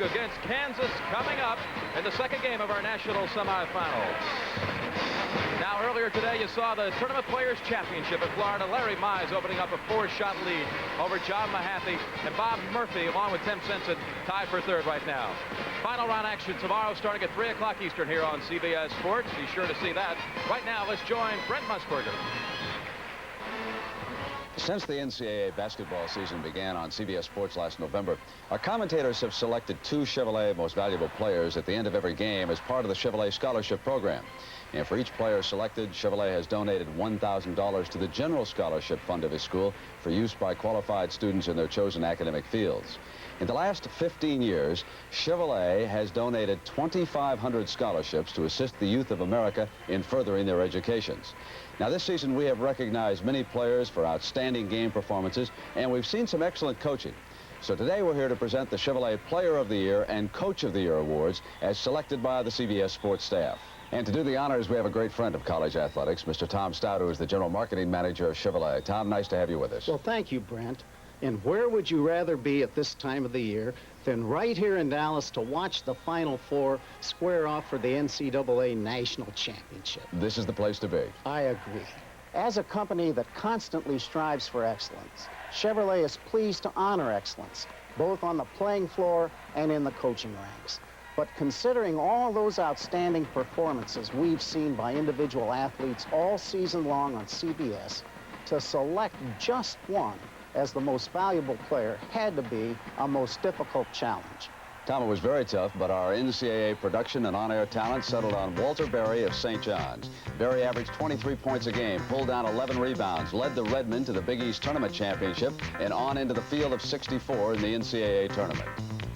against Kansas coming up in the second game of our national semifinals. Now, earlier today, you saw the Tournament Players Championship at Florida. Larry Mize opening up a 4-shot lead over John Mahaffey, and Bob Murphy, along with Tim Simpson, tied for third right now. Final round action tomorrow starting at 3 o'clock Eastern here on CBS Sports. Be sure to see that. Right now, let's join Brent Musburger. Since the NCAA basketball season began on CBS Sports last November, our commentators have selected 2 Chevrolet Most Valuable Players at the end of every game as part of the Chevrolet Scholarship Program. And for each player selected, Chevrolet has donated $1,000 to the General Scholarship Fund of his school for use by qualified students in their chosen academic fields. In the last 15 years, Chevrolet has donated 2,500 scholarships to assist the youth of America in furthering their educations. Now, this season, we have recognized many players for outstanding game performances, and we've seen some excellent coaching. So today, we're here to present the Chevrolet Player of the Year and Coach of the Year awards as selected by the CBS Sports staff. And to do the honors, we have a great friend of college athletics, Mr. Tom Stout, who is the General Marketing Manager of Chevrolet. Tom, nice to have you with us. Well, thank you, Brent. And where would you rather be at this time of the year than right here in Dallas to watch the Final Four square off for the NCAA National Championship? This is the place to be. I agree. As a company that constantly strives for excellence, Chevrolet is pleased to honor excellence, both on the playing floor and in the coaching ranks. But considering all those outstanding performances we've seen by individual athletes all season long on CBS, to select just one as the most valuable player had to be a most difficult challenge. Tom, it was very tough, but our NCAA production and on-air talent settled on Walter Berry of St. John's. Berry averaged 23 points a game, pulled down 11 rebounds, led the Redmen to the Big East Tournament Championship, and on into the field of 64 in the NCAA tournament.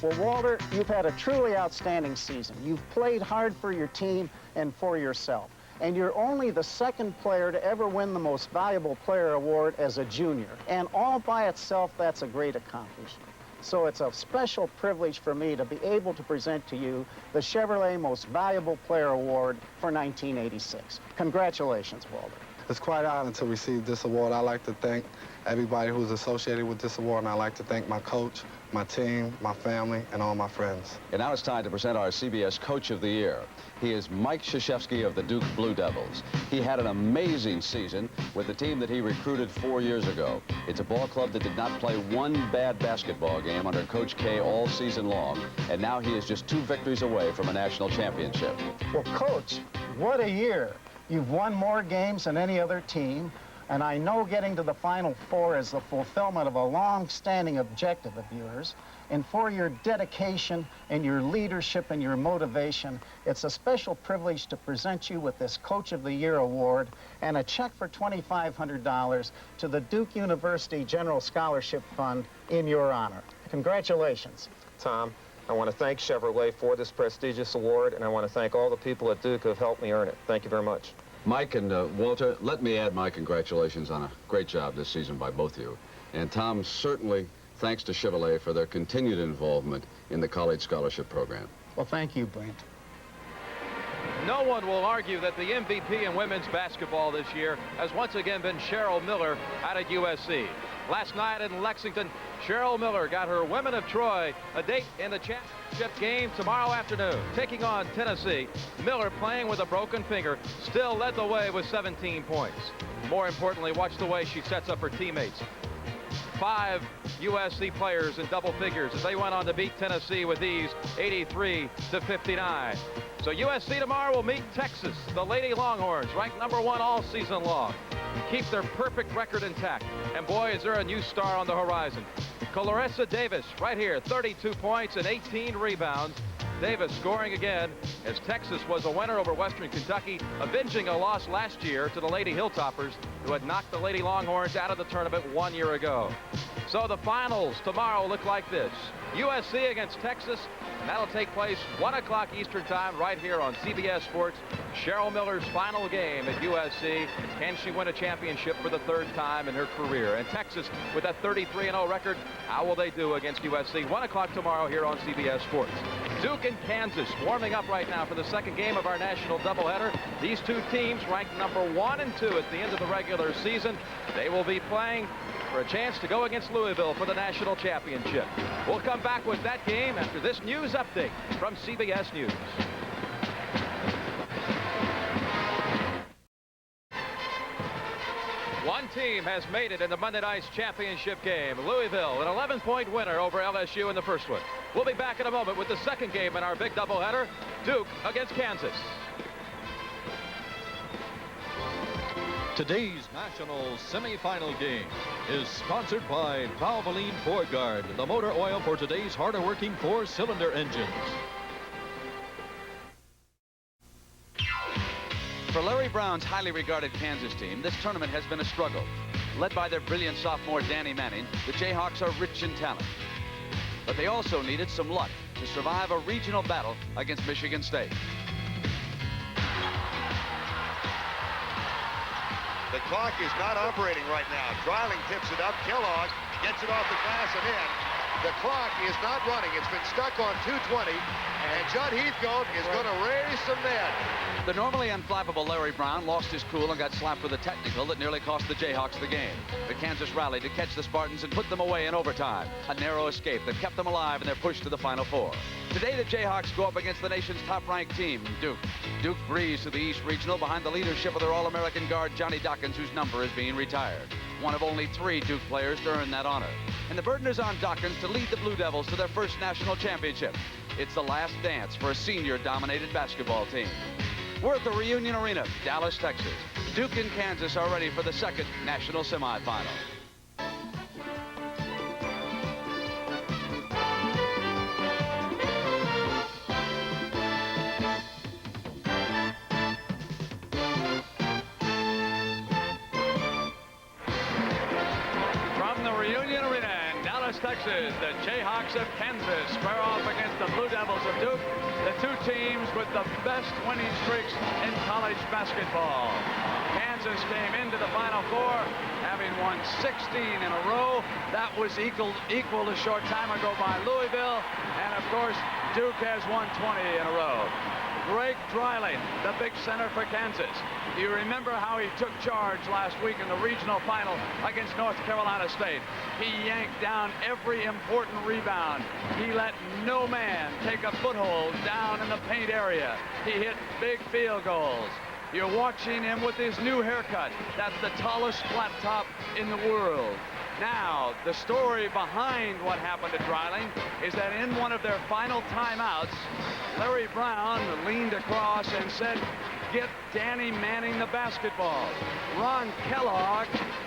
Well, Walter, you've had a truly outstanding season. You've played hard for your team and for yourself. And you're only the 2nd player to ever win the Most Valuable Player award as a junior. And all by itself, that's a great accomplishment. So it's a special privilege for me to be able to present to you the Chevrolet Most Valuable Player Award for 1986. Congratulations, Walter. It's quite an honor to receive this award. I'd like to thank everybody who's associated with this award, and I'd like to thank my coach, my team, my family, and all my friends. And now it's time to present our CBS Coach of the Year. He is Mike Krzyzewski of the Duke Blue Devils. He had an amazing season with the team that he recruited 4 years ago. It's a ball club that did not play one bad basketball game under Coach K all season long, and now he is just 2 victories away from a national championship. Well, Coach, what a year. You've won more games than any other team, and I know getting to the Final Four is the fulfillment of a long-standing objective of yours. And for your dedication and your leadership and your motivation, it's a special privilege to present you with this Coach of the Year award and a check for $2,500 to the Duke University General Scholarship Fund in your honor. Congratulations. Tom, I want to thank Chevrolet for this prestigious award, and I want to thank all the people at Duke who have helped me earn it. Thank you very much. Mike and Walter, let me add my congratulations on a great job this season by both of you. And Tom, certainly thanks to Chevrolet for their continued involvement in the college scholarship program. Well, thank you, Brent. No one will argue that the MVP in women's basketball this year has once again been Cheryl Miller out at USC. Last night in Lexington, Cheryl Miller got her Women of Troy a date in the championship game tomorrow afternoon, taking on Tennessee. Miller, playing with a broken finger, still led the way with 17 points. More importantly, watch the way she sets up her teammates. 5 USC players in double figures as they went on to beat Tennessee with these 83-59. So USC tomorrow will meet Texas. The Lady Longhorns, ranked #1 all season long, keep their perfect record intact. And boy, is there a new star on the horizon. Clarissa Davis, right here, 32 points and 18 rebounds. Davis scoring again as Texas was a winner over Western Kentucky, avenging a loss last year to the Lady Hilltoppers, who had knocked the Lady Longhorns out of the tournament 1 year ago. So the finals tomorrow look like this. USC against Texas, and that'll take place 1 o'clock Eastern time right here on CBS Sports. Cheryl Miller's final game at USC. Can she win a championship for the 3rd time in her career? And Texas, with that 33-0 record, how will they do against USC? 1 o'clock tomorrow here on CBS Sports. Duke and Kansas warming up right now for the 2nd game of our national doubleheader. These 2 teams ranked #1 and 2 at the end of the regular season. They will be playing for a chance to go against Louisville for the national championship. We'll come back with that game after this news update from CBS News. One team has made it in the Monday night's championship game. Louisville, an 11-point winner over LSU in the first one. We'll be back in a moment with the second game in our big doubleheader, Duke against Kansas. Today's national semifinal game is sponsored by Valvoline Ford Guard, the motor oil for today's harder working 4-cylinder engines. For Larry Brown's highly regarded Kansas team, this tournament has been a struggle. Led by their brilliant sophomore Danny Manning, the Jayhawks are rich in talent. But they also needed some luck to survive a regional battle against Michigan State. The clock is not operating right now. Dreiling tips it up. Kellogg gets it off the glass and in. The clock is not running. It's been stuck on 2:20, and Judd Heathcote is going to raise some men. The normally unflappable Larry Brown lost his cool and got slapped with a technical that nearly cost the Jayhawks the game. But Kansas rallied to catch the Spartans and put them away in overtime. A narrow escape that kept them alive in their push to the Final Four. Today, the Jayhawks go up against the nation's top-ranked team, Duke. Duke breezed to the East Regional behind the leadership of their All-American guard, Johnny Dawkins, whose number is being retired. One of only 3 Duke players to earn that honor. And the burden is on Dawkins to lead the Blue Devils to their first national championship. It's the last dance for a senior-dominated basketball team. We're at the Reunion Arena, Dallas, Texas. Duke and Kansas are ready for the second national semifinal. From the Reunion Arena in Dallas, Texas, the Jayhawks of Kansas square off against the Blue Devils of Duke, the two teams with the best winning streaks in college basketball. Kansas came into the Final Four having won 16 in a row. That was equal a short time ago by Louisville. And of course, Duke has won 20 in a row. Greg Dreiling, the big center for Kansas. You remember how he took charge last week in the regional final against North Carolina State. He yanked down every important rebound. He let no man take a foothold down in the paint area. He hit big field goals. You're watching him with his new haircut. That's the tallest flat top in the world. Now, the story behind what happened to Dreiling is that in one of their final timeouts, Larry Brown leaned across and said, "Get Danny Manning the basketball." Ron Kellogg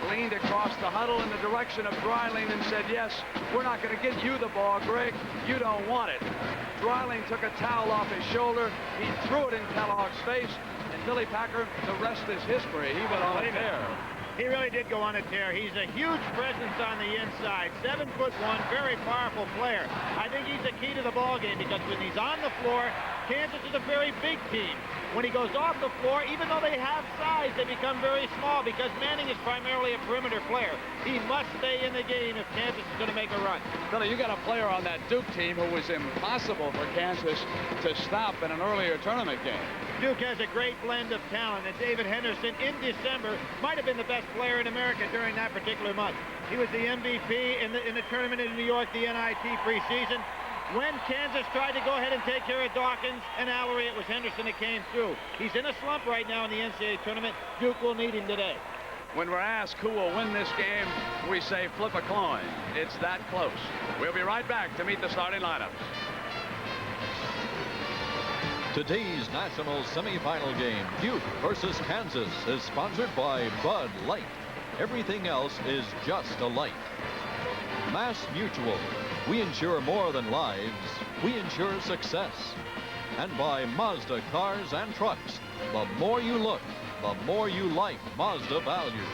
leaned across the huddle in the direction of Dreiling and said, "Yes, we're not going to get you the ball, Greg. You don't want it." Dreiling took a towel off his shoulder. He threw it in Kellogg's face. And Billy Packer, the rest is history. He went on a tear. He really did go on a tear. He's a huge presence on the inside. 7'1", very powerful player. I think he's the key to the ball game because when he's on the floor, Kansas is a very big team. When he goes off the floor, even though they have size, they become very small because Manning is primarily a perimeter player. He must stay in the game if Kansas is going to make a run. Billy, you got a player on that Duke team who was impossible for Kansas to stop in an earlier tournament game. Duke has a great blend of talent, and David Henderson in December might have been the best player in America during that particular month. He was the MVP in the tournament in New York, the NIT preseason. When Kansas tried to go ahead and take care of Dawkins and Allery, it was Henderson that came through. He's in a slump right now in the NCAA tournament. Duke will need him today. When we're asked who will win this game, we say flip a coin. It's that close. We'll be right back to meet the starting lineups. Today's national semifinal game, Duke versus Kansas, is sponsored by Bud Light. Everything else is just a light. Mass Mutual. We insure more than lives. We insure success. And by Mazda Cars and Trucks. The more you look, the more you like Mazda value.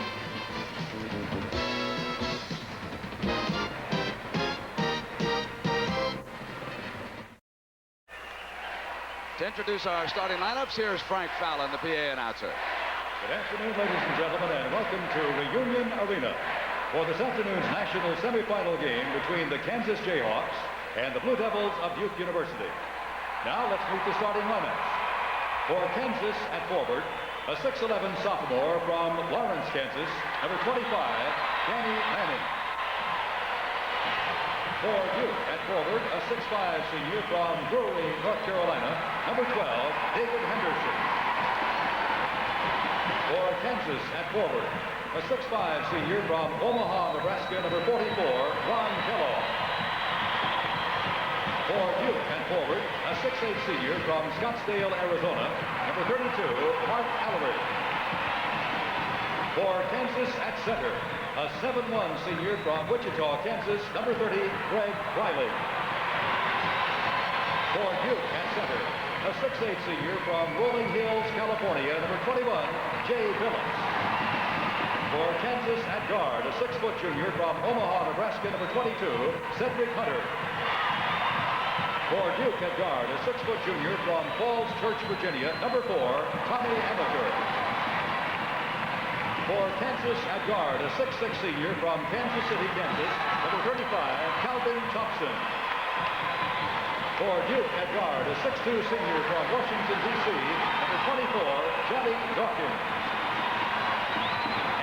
To introduce our starting lineups, here's Frank Fallon, the PA announcer. Good afternoon, ladies and gentlemen, and welcome to Reunion Arena for this afternoon's national semifinal game between the Kansas Jayhawks and the Blue Devils of Duke University. Now let's meet the starting lineups. For Kansas at forward, a 6'11" sophomore from Lawrence, Kansas, number 25, Danny Manning. For Duke at forward, a 6'5" senior from Drury, North Carolina, number 12, David Henderson. For Kansas at forward, a 6'5" senior from Omaha, Nebraska, number 44, Ron Kellogg. For Duke at forward, a 6'8" senior from Scottsdale, Arizona, number 32, Mark Allard. For Kansas at center, a 7'1" senior from Wichita, Kansas, number 30, Greg Riley. For Duke at center, a 6'8" senior from Rolling Hills, California, number 21, Jay Billups. For Kansas at guard, a 6-foot junior from Omaha, Nebraska, number 22, Cedric Hunter. For Duke at guard, a 6-foot junior from Falls Church, Virginia, number 4, Tommy Amaker. For Kansas at guard, a 6'6" senior from Kansas City, Kansas, number 35, Calvin Thompson. For Duke at guard, a 6'2" senior from Washington, D.C., number 24, Johnny Dawkins.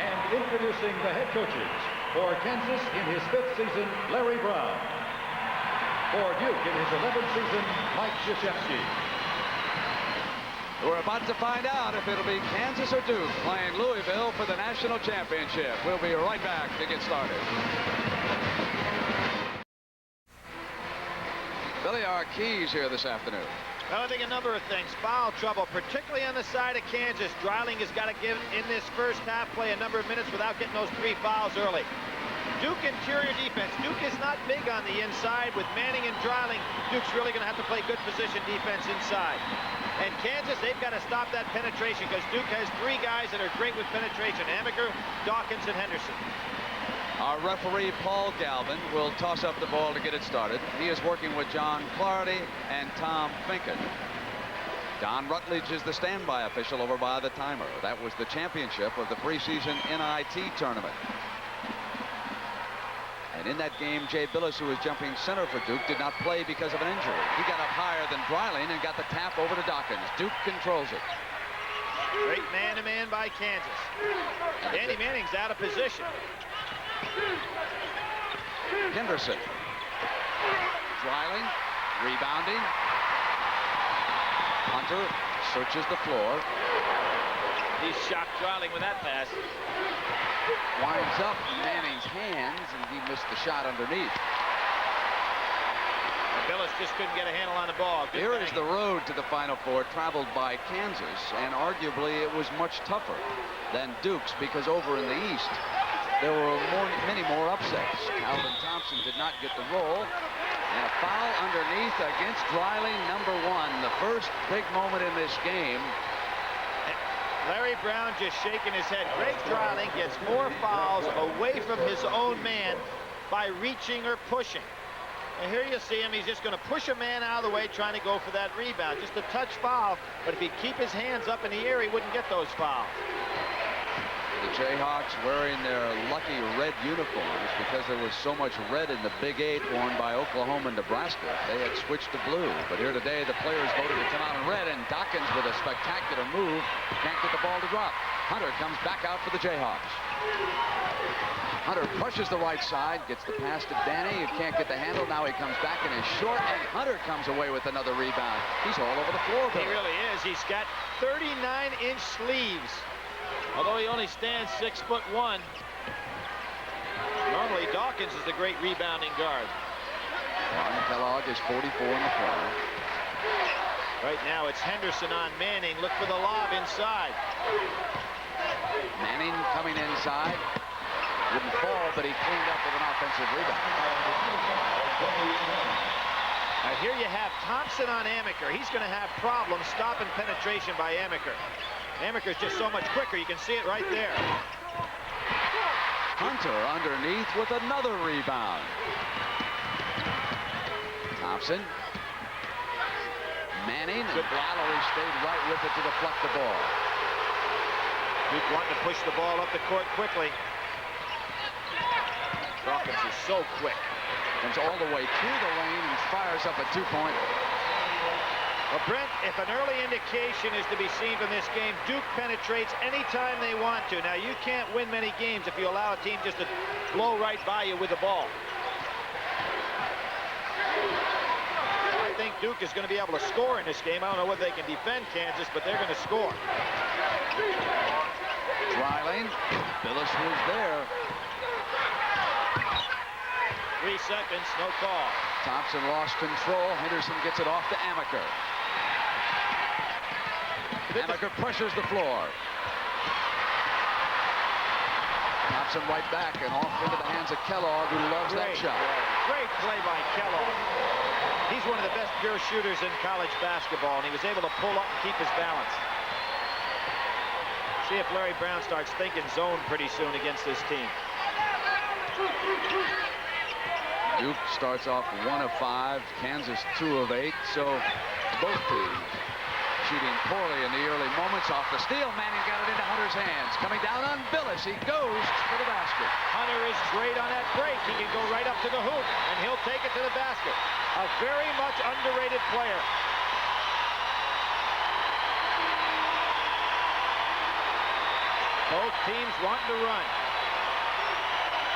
And introducing the head coaches. For Kansas in his 5th season, Larry Brown. For Duke in his 11th season, Mike Krzyzewski. We're about to find out if it'll be Kansas or Duke playing Louisville for the national championship. We'll be right back to get started. Billy, our keys here this afternoon. Well, I think a number of things. Foul trouble, particularly on the side of Kansas. Dreiling has got to give in this first half play a number of minutes without getting those 3 fouls early. Duke interior defense. Duke is not big on the inside. With Manning and Dreiling, Duke's really going to have to play good position defense inside. And Kansas, they've got to stop that penetration because Duke has 3 guys that are great with penetration. Amaker, Dawkins, and Henderson. Our referee, Paul Galvin, will toss up the ball to get it started. He is working with John Clardy and Tom Finken. Don Rutledge is the standby official over by the timer. That was the championship of the preseason NIT tournament. And in that game, Jay Billis, who was jumping center for Duke, did not play because of an injury. He got up higher than Dreiling and got the tap over to Dawkins. Duke controls it. Great man-to-man by Kansas. Danny Manning's out of position. Henderson. Dreiling, rebounding. Hunter searches the floor. He shocked Dreiling with that pass. Winds up in Manning's hands, and he missed the shot underneath. Billis just couldn't get a handle on the ball. Good Here bang. is the road to the Final Four traveled by Kansas, and arguably it was much tougher than Duke's because over in the East, there were many more upsets. Calvin Thompson did not get the roll, and a foul underneath against Dreiling, number 1. The first big moment in this game. Larry Brown just shaking his head. Greg Dreiling gets more fouls away from his own man by reaching or pushing. And here you see him. He's just going to push a man out of the way trying to go for that rebound. Just a touch foul. But if he'd keep his hands up in the air, he wouldn't get those fouls. The Jayhawks wearing their lucky red uniforms because there was so much red in the Big 8 worn by Oklahoma and Nebraska. They had switched to blue. But here today, the players voted to come out in red, and Dawkins with a spectacular move can't get the ball to drop. Hunter comes back out for the Jayhawks. Hunter pushes the right side, gets the pass to Danny, who can't get the handle. Now he comes back and is short, and Hunter comes away with another rebound. He's all over the floor. He really is. He's got 39-inch sleeves. Although he only stands 6'1". Normally, Dawkins is the great rebounding guard. Ron Kellogg is 44 in the corner. Right now, it's Henderson on Manning. Look for the lob inside. Manning coming inside. Wouldn't fall, but he cleaned up with an offensive rebound. Now, here you have Thompson on Amaker. He's going to have problems stopping penetration by Amaker. Amaker's just so much quicker. You can see it right there. Hunter underneath with another rebound. Thompson. Manning. And Valerie stayed right with it to deflect the ball. Duke wanting to push the ball up the court quickly. Dawkins is so quick. Comes all the way through the lane and fires up a 2-point. Well, Brent, if an early indication is to be seen from this game, Duke penetrates anytime they want to. Now, you can't win many games if you allow a team just to blow right by you with the ball. I think Duke is going to be able to score in this game. I don't know whether they can defend Kansas, but they're going to score. Dreiling. Billis was there. 3 seconds, no call. Thompson lost control. Henderson gets it off to Amaker. Amaker pressures the floor. Thompson right back and off into the hands of Kellogg, who loves that shot. Great play by Kellogg. He's one of the best pure shooters in college basketball, and he was able to pull up and keep his balance. See if Larry Brown starts thinking zone pretty soon against this team. Duke starts off 1 of 5, Kansas 2 of 8, so both teams shooting poorly in the early moments. Off the steal, Manning got it into Hunter's hands. Coming down on Billis, he goes for the basket. Hunter is great on that break. He can go right up to the hoop, and he'll take it to the basket. A very much underrated player. Both teams wanting to run.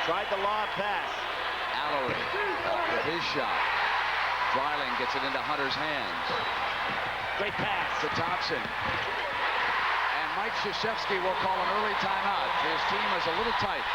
Tried the lob pass. Allery with his shot. Dreiling gets it into Hunter's hands. Great pass. To Thompson. And Mike Krzyzewski will call an early timeout. His team is a little tight.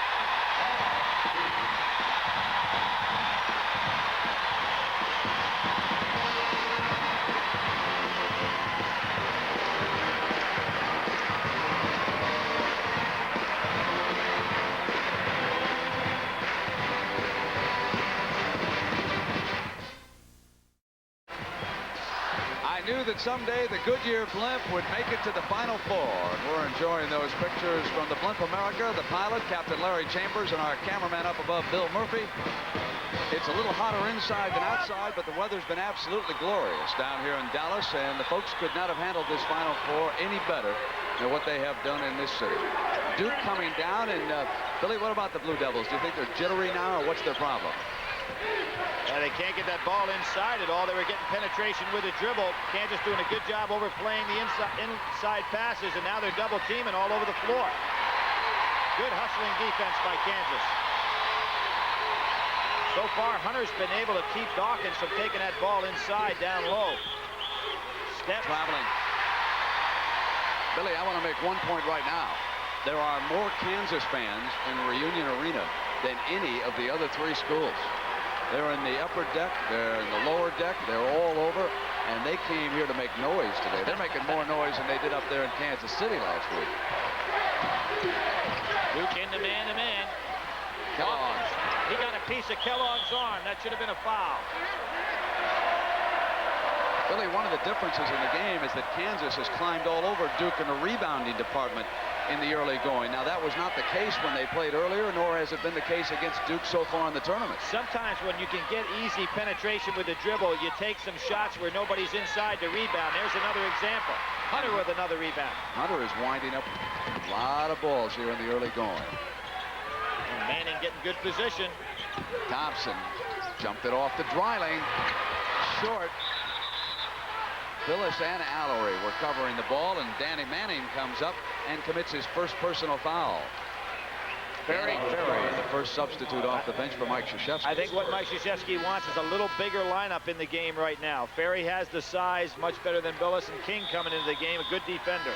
That someday the Goodyear blimp would make it to the Final Four. And we're enjoying those pictures from the Blimp America, the pilot, Captain Larry Chambers, and our cameraman up above, Bill Murphy. It's a little hotter inside than outside, but the weather's been absolutely glorious down here in Dallas, and the folks could not have handled this Final Four any better than what they have done in this city. Duke coming down, and Billy, what about the Blue Devils? Do you think they're jittery now, or what's their problem? They can't get that ball inside at all. They were getting penetration with a dribble. Kansas doing a good job overplaying the inside passes, and now they're double teaming all over the floor. Good hustling defense by Kansas. So far, Hunter's been able to keep Dawkins from taking that ball inside down low. Step traveling. Billy, I want to make one point right now. There are more Kansas fans in Reunion Arena than any of the other 3 schools. They're in the upper deck, they're in the lower deck, they're all over, and they came here to make noise today. They're making more noise than they did up there in Kansas City last week. Duke into man-to-man. Kellogg. He got a piece of Kellogg's arm. That should have been a foul. Billy, one of the differences in the game is that Kansas has climbed all over Duke in the rebounding department in the early going. Now, that was not the case when they played earlier, nor has it been the case against Duke so far in the tournament. Sometimes when you can get easy penetration with the dribble, you take some shots where nobody's inside to rebound. There's another example. Hunter with another rebound. Hunter is winding up a lot of balls here in the early going. And Manning getting good position. Thompson jumped it off to Dreiling. Short. Billis and Allery were covering the ball, and Danny Manning comes up and commits his first personal foul. Ferry, the first substitute off the bench for Mike Krzyzewski. I think what Mike Krzyzewski wants is a little bigger lineup in the game right now. Ferry has the size, much better than Billis, and King coming into the game, a good defender.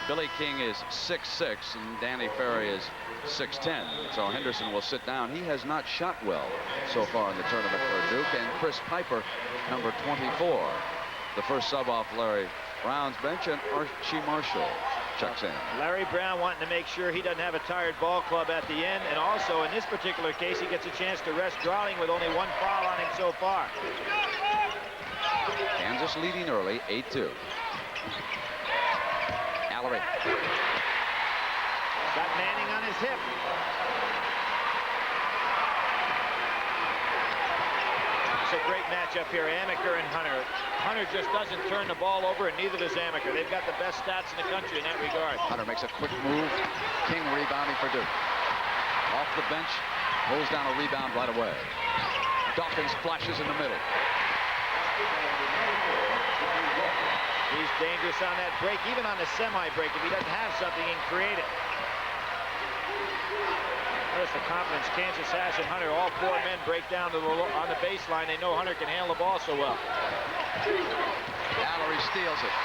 Billy King is 6'6", and Danny Ferry is 6'10". So Henderson will sit down. He has not shot well so far in the tournament for Duke. And Chris Piper, number 24. The first sub off Larry Brown's bench, and Archie Marshall checks in. Larry Brown wanting to make sure he doesn't have a tired ball club at the end, and also in this particular case he gets a chance to rest Dreiling with only 1 foul on him so far. Kansas leading early, 8-2. Allery. Got Manning on his hip. It's a great matchup here, Amaker and Hunter. Hunter just doesn't turn the ball over, and neither does Amaker. They've got the best stats in the country in that regard. Hunter makes a quick move. King rebounding for Duke. Off the bench, pulls down a rebound right away. Dawkins flashes in the middle. He's dangerous on that break, even on the semi-break. If he doesn't have something, he can create it. Notice the confidence Kansas has in Hunter. All four men break down to on the baseline. They know Hunter can handle the ball so well. Mallory steals it.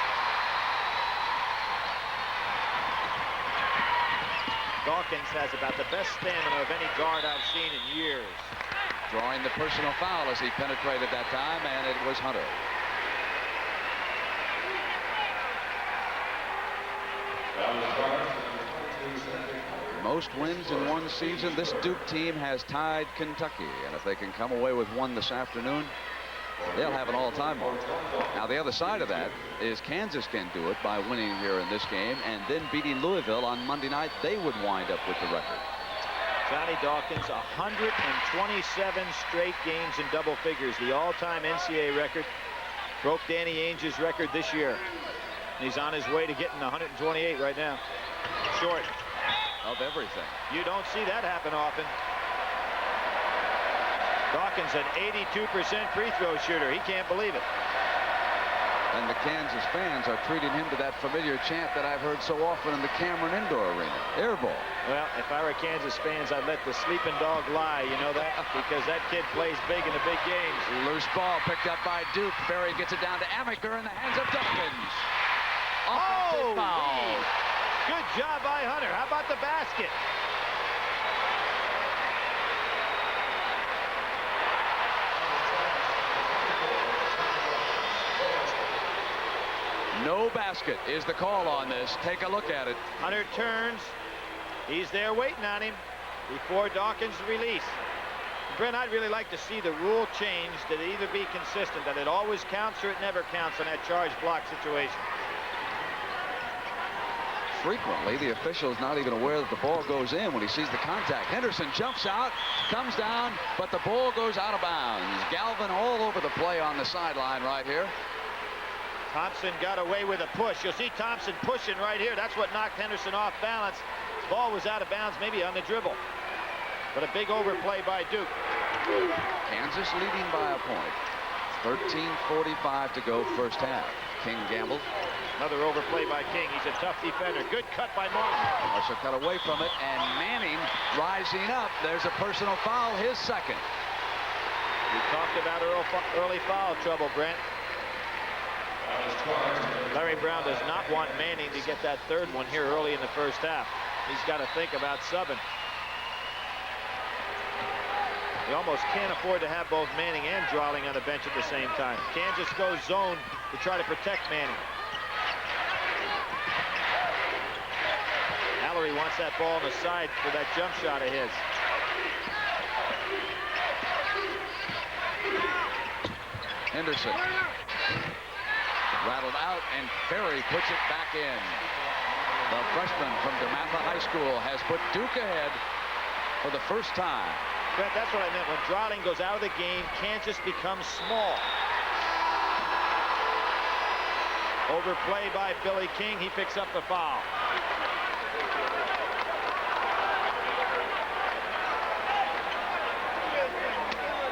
Dawkins has about the best stamina of any guard I've seen in years. Drawing the personal foul as he penetrated that time, and it was Hunter. Most wins in one season. This Duke team has tied Kentucky, and if they can come away with one this afternoon, they'll have an all-time mark. Now, the other side of that is Kansas can do it by winning here in this game and then beating Louisville on Monday night. They would wind up with the record. Johnny Dawkins, 127 straight games in double figures, the all-time NCAA record. Broke Danny Ainge's record this year. And he's on his way to getting 128 right now. Short of everything. You don't see that happen often. Dawkins, an 82% free throw shooter. He can't believe it. And the Kansas fans are treating him to that familiar chant that I've heard so often in the Cameron Indoor Arena. Air ball. Well, if I were Kansas fans, I'd let the sleeping dog lie. You know that? Because that kid plays big in the big games. Loose ball picked up by Duke. Berry gets it down to Amaker in the hands of Dawkins. Offensive foul. Good job by Hunter. How about the basket? No basket is the call on this. Take a look at it. Hunter turns. He's there waiting on him before Dawkins' release. Brent, I'd really like to see the rule change, that it either be consistent, that it always counts or it never counts on that charge block situation. Frequently, the official's not even aware that the ball goes in when he sees the contact. Henderson jumps out, comes down, but the ball goes out of bounds. Galvin all over the play on the sideline right here. Thompson got away with a push. You'll see Thompson pushing right here. That's what knocked Henderson off balance. His ball was out of bounds, maybe on the dribble. But a big overplay by Duke. Kansas leading by a point. 13:45 to go first half. King gambled. Another overplay by King. He's a tough defender. Good cut by Marshall. Marshall cut away from it, and Manning rising up. There's a personal foul, his second. We talked about early foul trouble, Brent. Larry Brown does not want Manning to get that third one here early in the first half. He's got to think about subbing. He almost can't afford to have both Manning and Drawling on the bench at the same time. Kansas goes zone to try to protect Manning. Mallory wants that ball on the side for that jump shot of his. Henderson rattled out, and Ferry puts it back in. The freshman from DeMatha High School has put Duke ahead for the first time. Brett, that's what I meant. When Drawling goes out of the game, Kansas becomes small. Overplay by Billy King. He picks up the foul.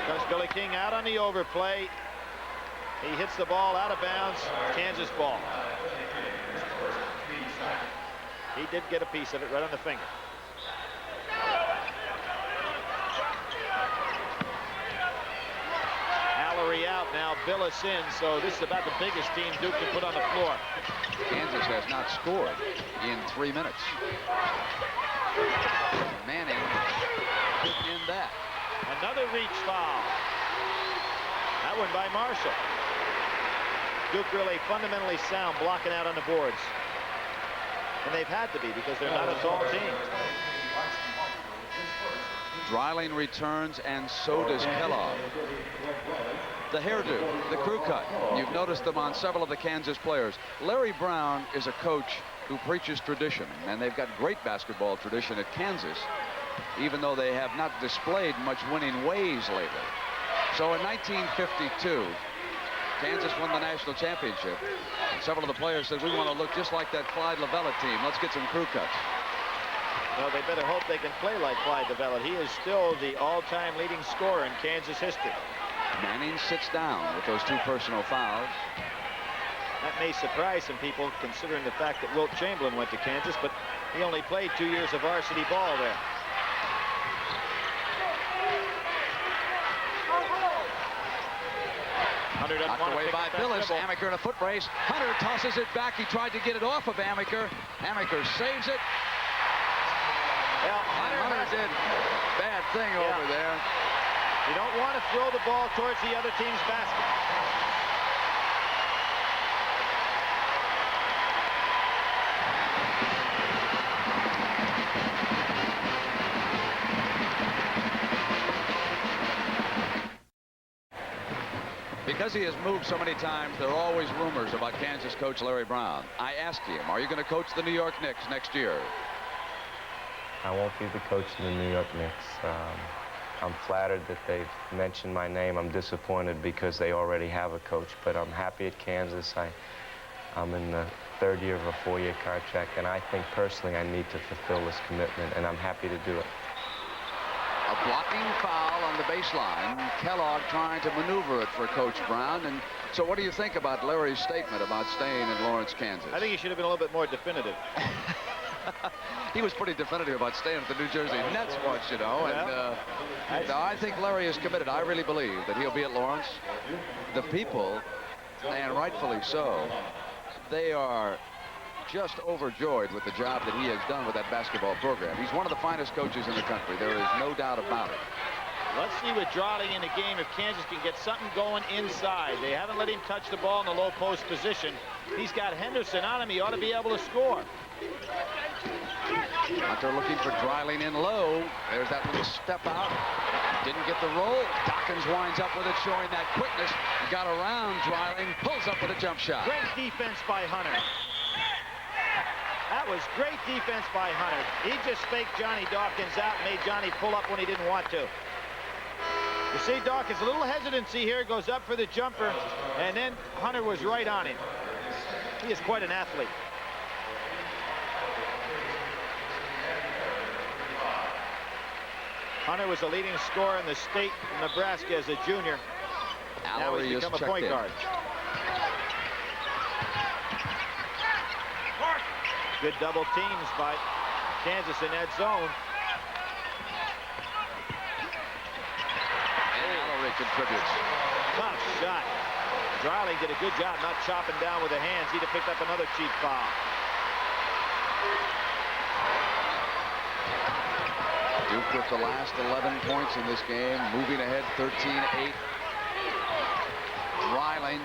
Comes Billy King out on the overplay. He hits the ball out of bounds. Kansas ball. He did get a piece of it right on the finger. Mallory out now. Billis in. So this is about the biggest team Duke can put on the floor. Kansas has not scored in 3 minutes. Manning in that. Another reach foul. That one by Marshall. Duke really fundamentally sound blocking out on the boards. And they've had to be because they're not a tall team. Dreiling returns, and so does Kellogg. The hairdo, the crew cut. You've noticed them on several of the Kansas players. Larry Brown is a coach who preaches tradition, and they've got great basketball tradition at Kansas, even though they have not displayed much winning ways lately. So in 1952, Kansas won the national championship. And several of the players said, we want to look just like that Clyde Lovellette team. Let's get some crew cuts. Well, they better hope they can play like Clyde Lovellette. He is still the all-time leading scorer in Kansas history. Manning sits down with those 2 personal fouls. That may surprise some people, considering the fact that Wilt Chamberlain went to Kansas, but he only played 2 years of varsity ball there. Knocked away by Billis. Amaker in a foot race. Hunter tosses it back. He tried to get it off of Amaker. Amaker saves it. Well, Hunter did bad thing over there. You don't want to throw the ball towards the other team's basket. Because he has moved so many times, there are always rumors about Kansas coach Larry Brown. I asked him, are you going to coach the New York Knicks next year? I won't be the coach of the New York Knicks. I'm flattered that they've mentioned my name. I'm disappointed because they already have a coach, but I'm happy at Kansas. I'm in the 3rd year of a 4-year contract, and I think personally I need to fulfill this commitment, and I'm happy to do it. A blocking foul on the baseline. Kellogg trying to maneuver it for Coach Brown. And so what do you think about Larry's statement about staying in Lawrence, Kansas? I think he should have been a little bit more definitive. He was pretty definitive about staying with the New Jersey Nets once, you know. And no, I think Larry is committed. I really believe that he'll be at Lawrence. The people, and rightfully so, they are just overjoyed with the job that he has done with that basketball program. He's one of the finest coaches in the country. There is no doubt about it. Let's see with Drawling in the game if Kansas can get something going inside. They haven't let him touch the ball in the low post position. He's got Henderson on him. He ought to be able to score. Hunter looking for Dryling in low. There's that little step out. Didn't get the roll. Dawkins winds up with it, showing that quickness. Got around Dryling, pulls up with a jump shot. Great defense by Hunter. That was great defense by Hunter. He just faked Johnny Dawkins out and made Johnny pull up when he didn't want to. You see Dawkins, a little hesitancy here, goes up for the jumper, and then Hunter was right on him. He is quite an athlete. Hunter was the leading scorer in the state of Nebraska as a junior. Now he's become a point guard. Good double teams by Kansas in that zone. And Mallory contributes. Tough shot. Dryling did a good job not chopping down with the hands. He'd have picked up another cheap foul. Duke with the last 11 points in this game, moving ahead 13-8. Dryling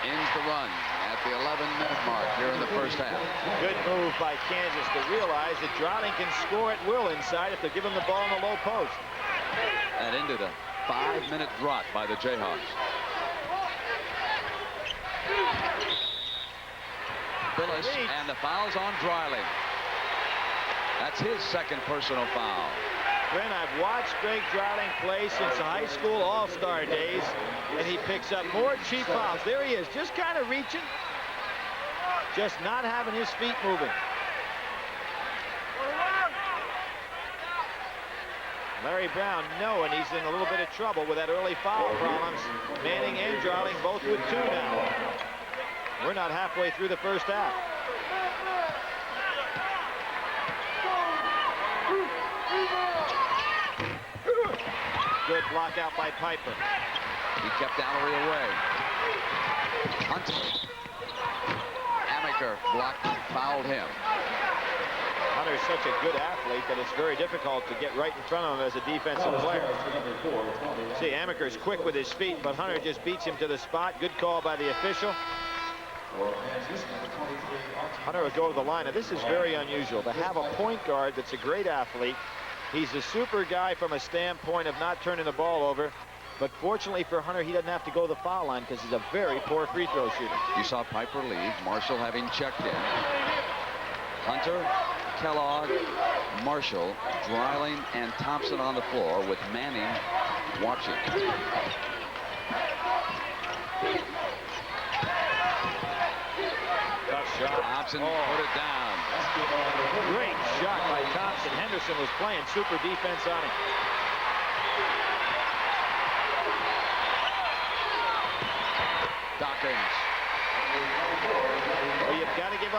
ends the run at the 11-minute mark here in the first half. Good move by Kansas to realize that Dryling can score at will inside if they give him the ball in the low post. That ended a 5-minute drought by the Jayhawks. Billis and the foul's on Dryling. That's his second personal foul. Brent, I've watched Greg Dryling play since the high school all-star days, and he picks up more cheap fouls. There he is, just kind of reaching, just not having his feet moving. Larry Brown knowing he's in a little bit of trouble with that early foul problems. Manning and Dryling both with 2 now. We're not halfway through the first half. Good block out by Piper. He kept Allery away. Hunter. Amaker blocked, fouled him. Hunter's such a good athlete that it's very difficult to get right in front of him as a defensive player. See, Amaker's quick with his feet, but Hunter just beats him to the spot. Good call by the official. Hunter will go to the line. Now, this is very unusual to have a point guard that's a great athlete. He's a super guy from a standpoint of not turning the ball over. But fortunately for Hunter, he doesn't have to go to the foul line because he's a very poor free throw shooter. You saw Piper leave. Marshall having checked in. Hunter, Kellogg, Marshall, Dryling, and Thompson on the floor with Manning watching. Tough shot. Thompson put it down. Great shot by Thompson. Henderson was playing super defense on him.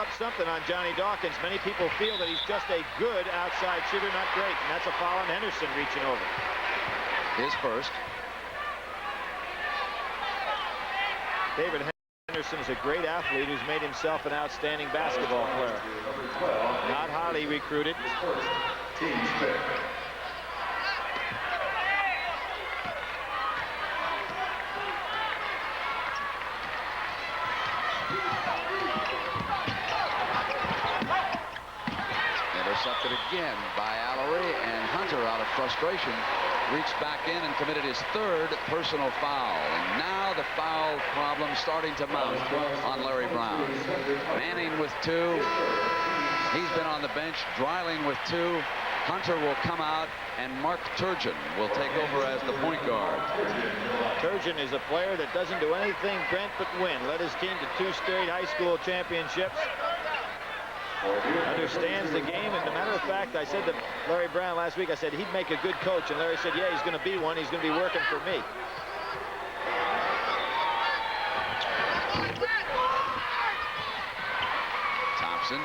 up something on Johnny Dawkins. Many people feel that he's just a good outside shooter, not great. And that's a foul on Henderson reaching over. His first. David Henderson is a great athlete who's made himself an outstanding basketball player. Not highly recruited. Intercepted again by Allery, and Hunter, out of frustration, reached back in and committed his third personal foul. And now the foul problem starting to mount on Larry Brown. Manning with 2. He's been on the bench. Dreiling with 2. Hunter will come out, and Mark Turgeon will take over as the point guard. Turgeon is a player that doesn't do anything, Brent, but win. Led his team to 2 straight high school championships. Understands the game, and as a matter of fact, I said to Larry Brown last week, I said he'd make a good coach, and Larry said, yeah, he's going to be one. He's going to be working for me. Thompson.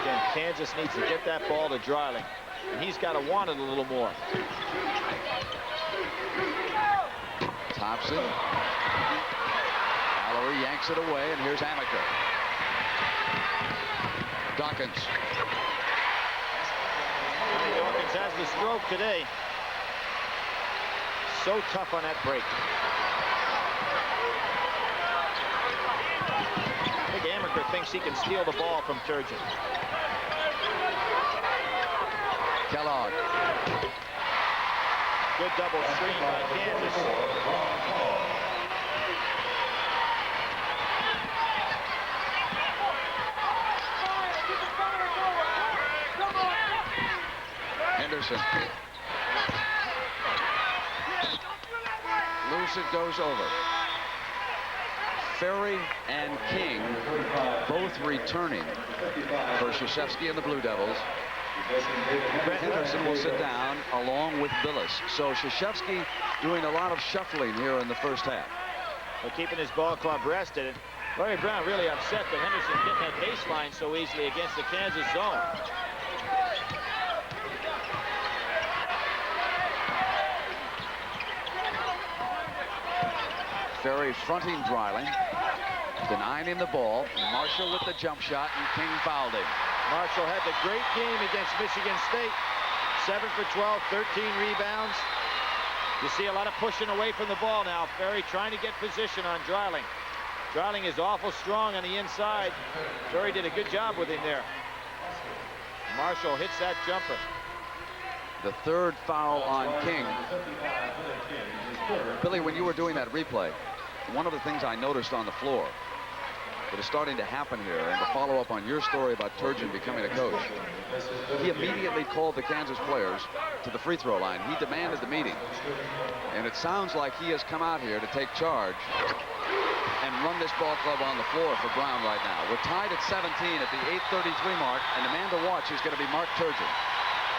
Again, Kansas needs to get that ball to Dreiling, and he's got to want it a little more. Thompson. Allery yanks it away, and here's Amaker. Dawkins. Dawkins has the stroke today. So tough on that break. I think Amaker thinks he can steal the ball from Turgeon. Kellogg. Good double screen by Kansas. Henderson. Loose it goes over. Ferry and King both returning for Krzyzewski and the Blue Devils. Henderson will sit down along with Billis. So Krzyzewski doing a lot of shuffling here in the first half. Well, keeping his ball club rested. Larry Brown really upset that Henderson getting that baseline so easily against the Kansas zone. Ferry fronting Dreiling, denying him the ball. Marshall with the jump shot, and King fouled him. Marshall had the great game against Michigan State. 7 for 12, 13 rebounds. You see a lot of pushing away from the ball now. Ferry trying to get position on Dreiling. Dreiling is awful strong on the inside. Ferry did a good job with him there. Marshall hits that jumper. The third foul on King. Billy, when you were doing that replay, one of the things I noticed on the floor that is starting to happen here, and to follow up on your story about Turgeon becoming a coach, he immediately called the Kansas players to the free throw line. He demanded the meeting. And it sounds like he has come out here to take charge and run this ball club on the floor for Brown right now. We're tied at 17 at the 8:33 mark, and the man to watch is going to be Mark Turgeon.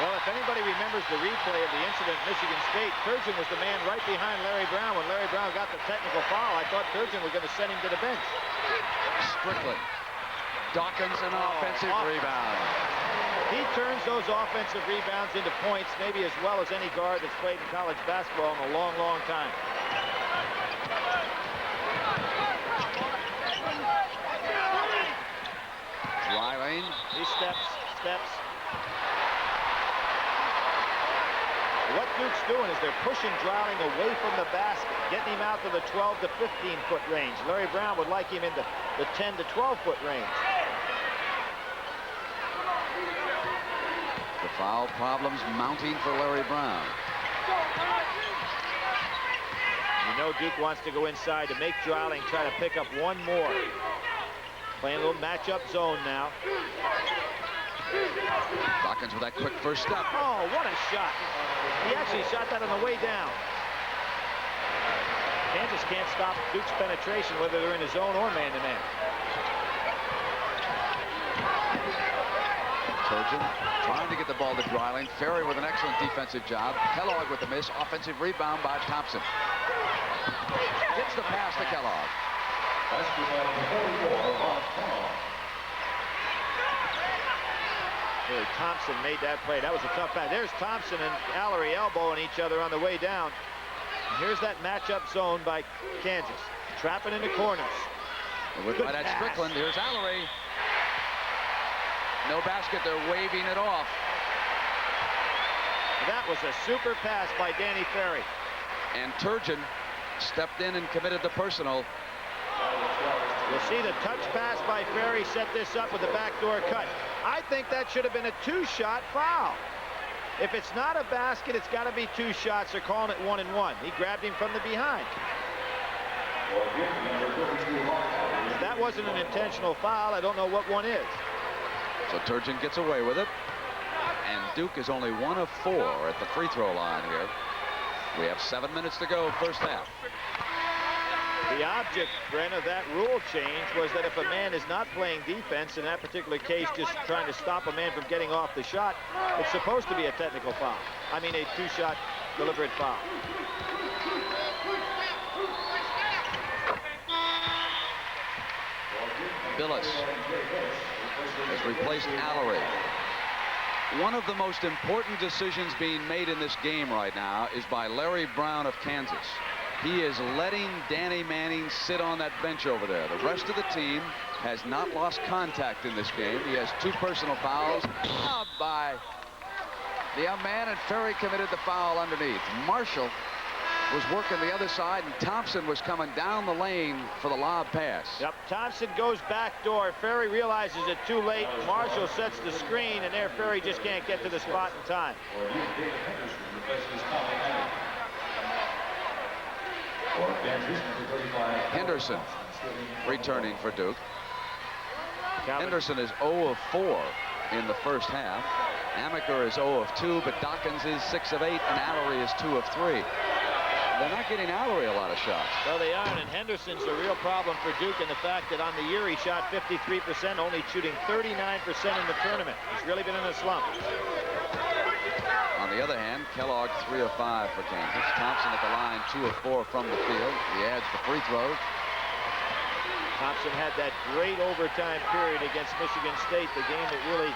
Well, if anybody remembers the replay of the incident at Michigan State, Turgeon was the man right behind Larry Brown. When Larry Brown got the technical foul, I thought Turgeon was going to send him to the bench. Strickland. Dawkins, an offensive rebound. He turns those offensive rebounds into points maybe as well as any guard that's played in college basketball in a long, long time. Dreiling. He steps. What Duke's doing is they're pushing Dreiling away from the basket, getting him out to the 12 to 15-foot range. Larry Brown would like him in the 10 to 12-foot range. The foul problems mounting for Larry Brown. You know Duke wants to go inside to make Dreiling try to pick up one more. Playing a little matchup zone now. Dawkins with that quick first step. Oh, what a shot. He actually shot that on the way down. Kansas can't stop Duke's penetration, whether they're in the zone or man-to-man. Turgeon trying to get the ball to Dreiling. Ferry with an excellent defensive job. Kellogg with the miss. Offensive rebound by Thompson. Gets the pass to Kellogg. Really, Thompson made that play. That was a tough pass. There's Thompson and Allery elbowing each other on the way down. And here's that matchup zone by Kansas. Trapping into corners. By that Strickland, here's Allery. No basket, they're waving it off. That was a super pass by Danny Ferry. And Turgeon stepped in and committed the personal. You'll see the touch pass by Ferry set this up with the backdoor cut. I think that should have been a two-shot foul. If it's not a basket, it's got to be two shots. They're calling it 1 and 1. He grabbed him from the behind. If that wasn't an intentional foul, I don't know what one is. So Turgeon gets away with it. And Duke is only 1 of 4 at the free throw line here. We have 7 minutes to go, first half. The object, Brent, of that rule change was that if a man is not playing defense, in that particular case just trying to stop a man from getting off the shot, it's supposed to be a technical foul. I mean a two-shot deliberate foul. Billis has replaced Allery. One of the most important decisions being made in this game right now is by Larry Brown of Kansas. He is letting Danny Manning sit on that bench over there. The rest of the team has not lost contact in this game. He has 2 personal fouls by the young man, and Ferry committed the foul underneath. Marshall was working the other side, and Thompson was coming down the lane for the lob pass. Yep, Thompson goes backdoor. Ferry realizes it too late. Marshall sets the screen, and there Ferry just can't get to the spot in time. Henderson returning for Duke. Henderson is 0 of 4 in the first half. Amaker is 0 of 2, but Dawkins is 6 of 8, and Allery is 2 of 3. They're not getting Allery a lot of shots. Well, they aren't, and Henderson's a real problem for Duke in the fact that on the year he shot 53%, only shooting 39% in the tournament. He's really been in a slump. On the other hand, Kellogg 3 of 5 for Kansas. Thompson at the line 2 of 4 from the field. He adds the free throws. Thompson had that great overtime period against Michigan State, the game that really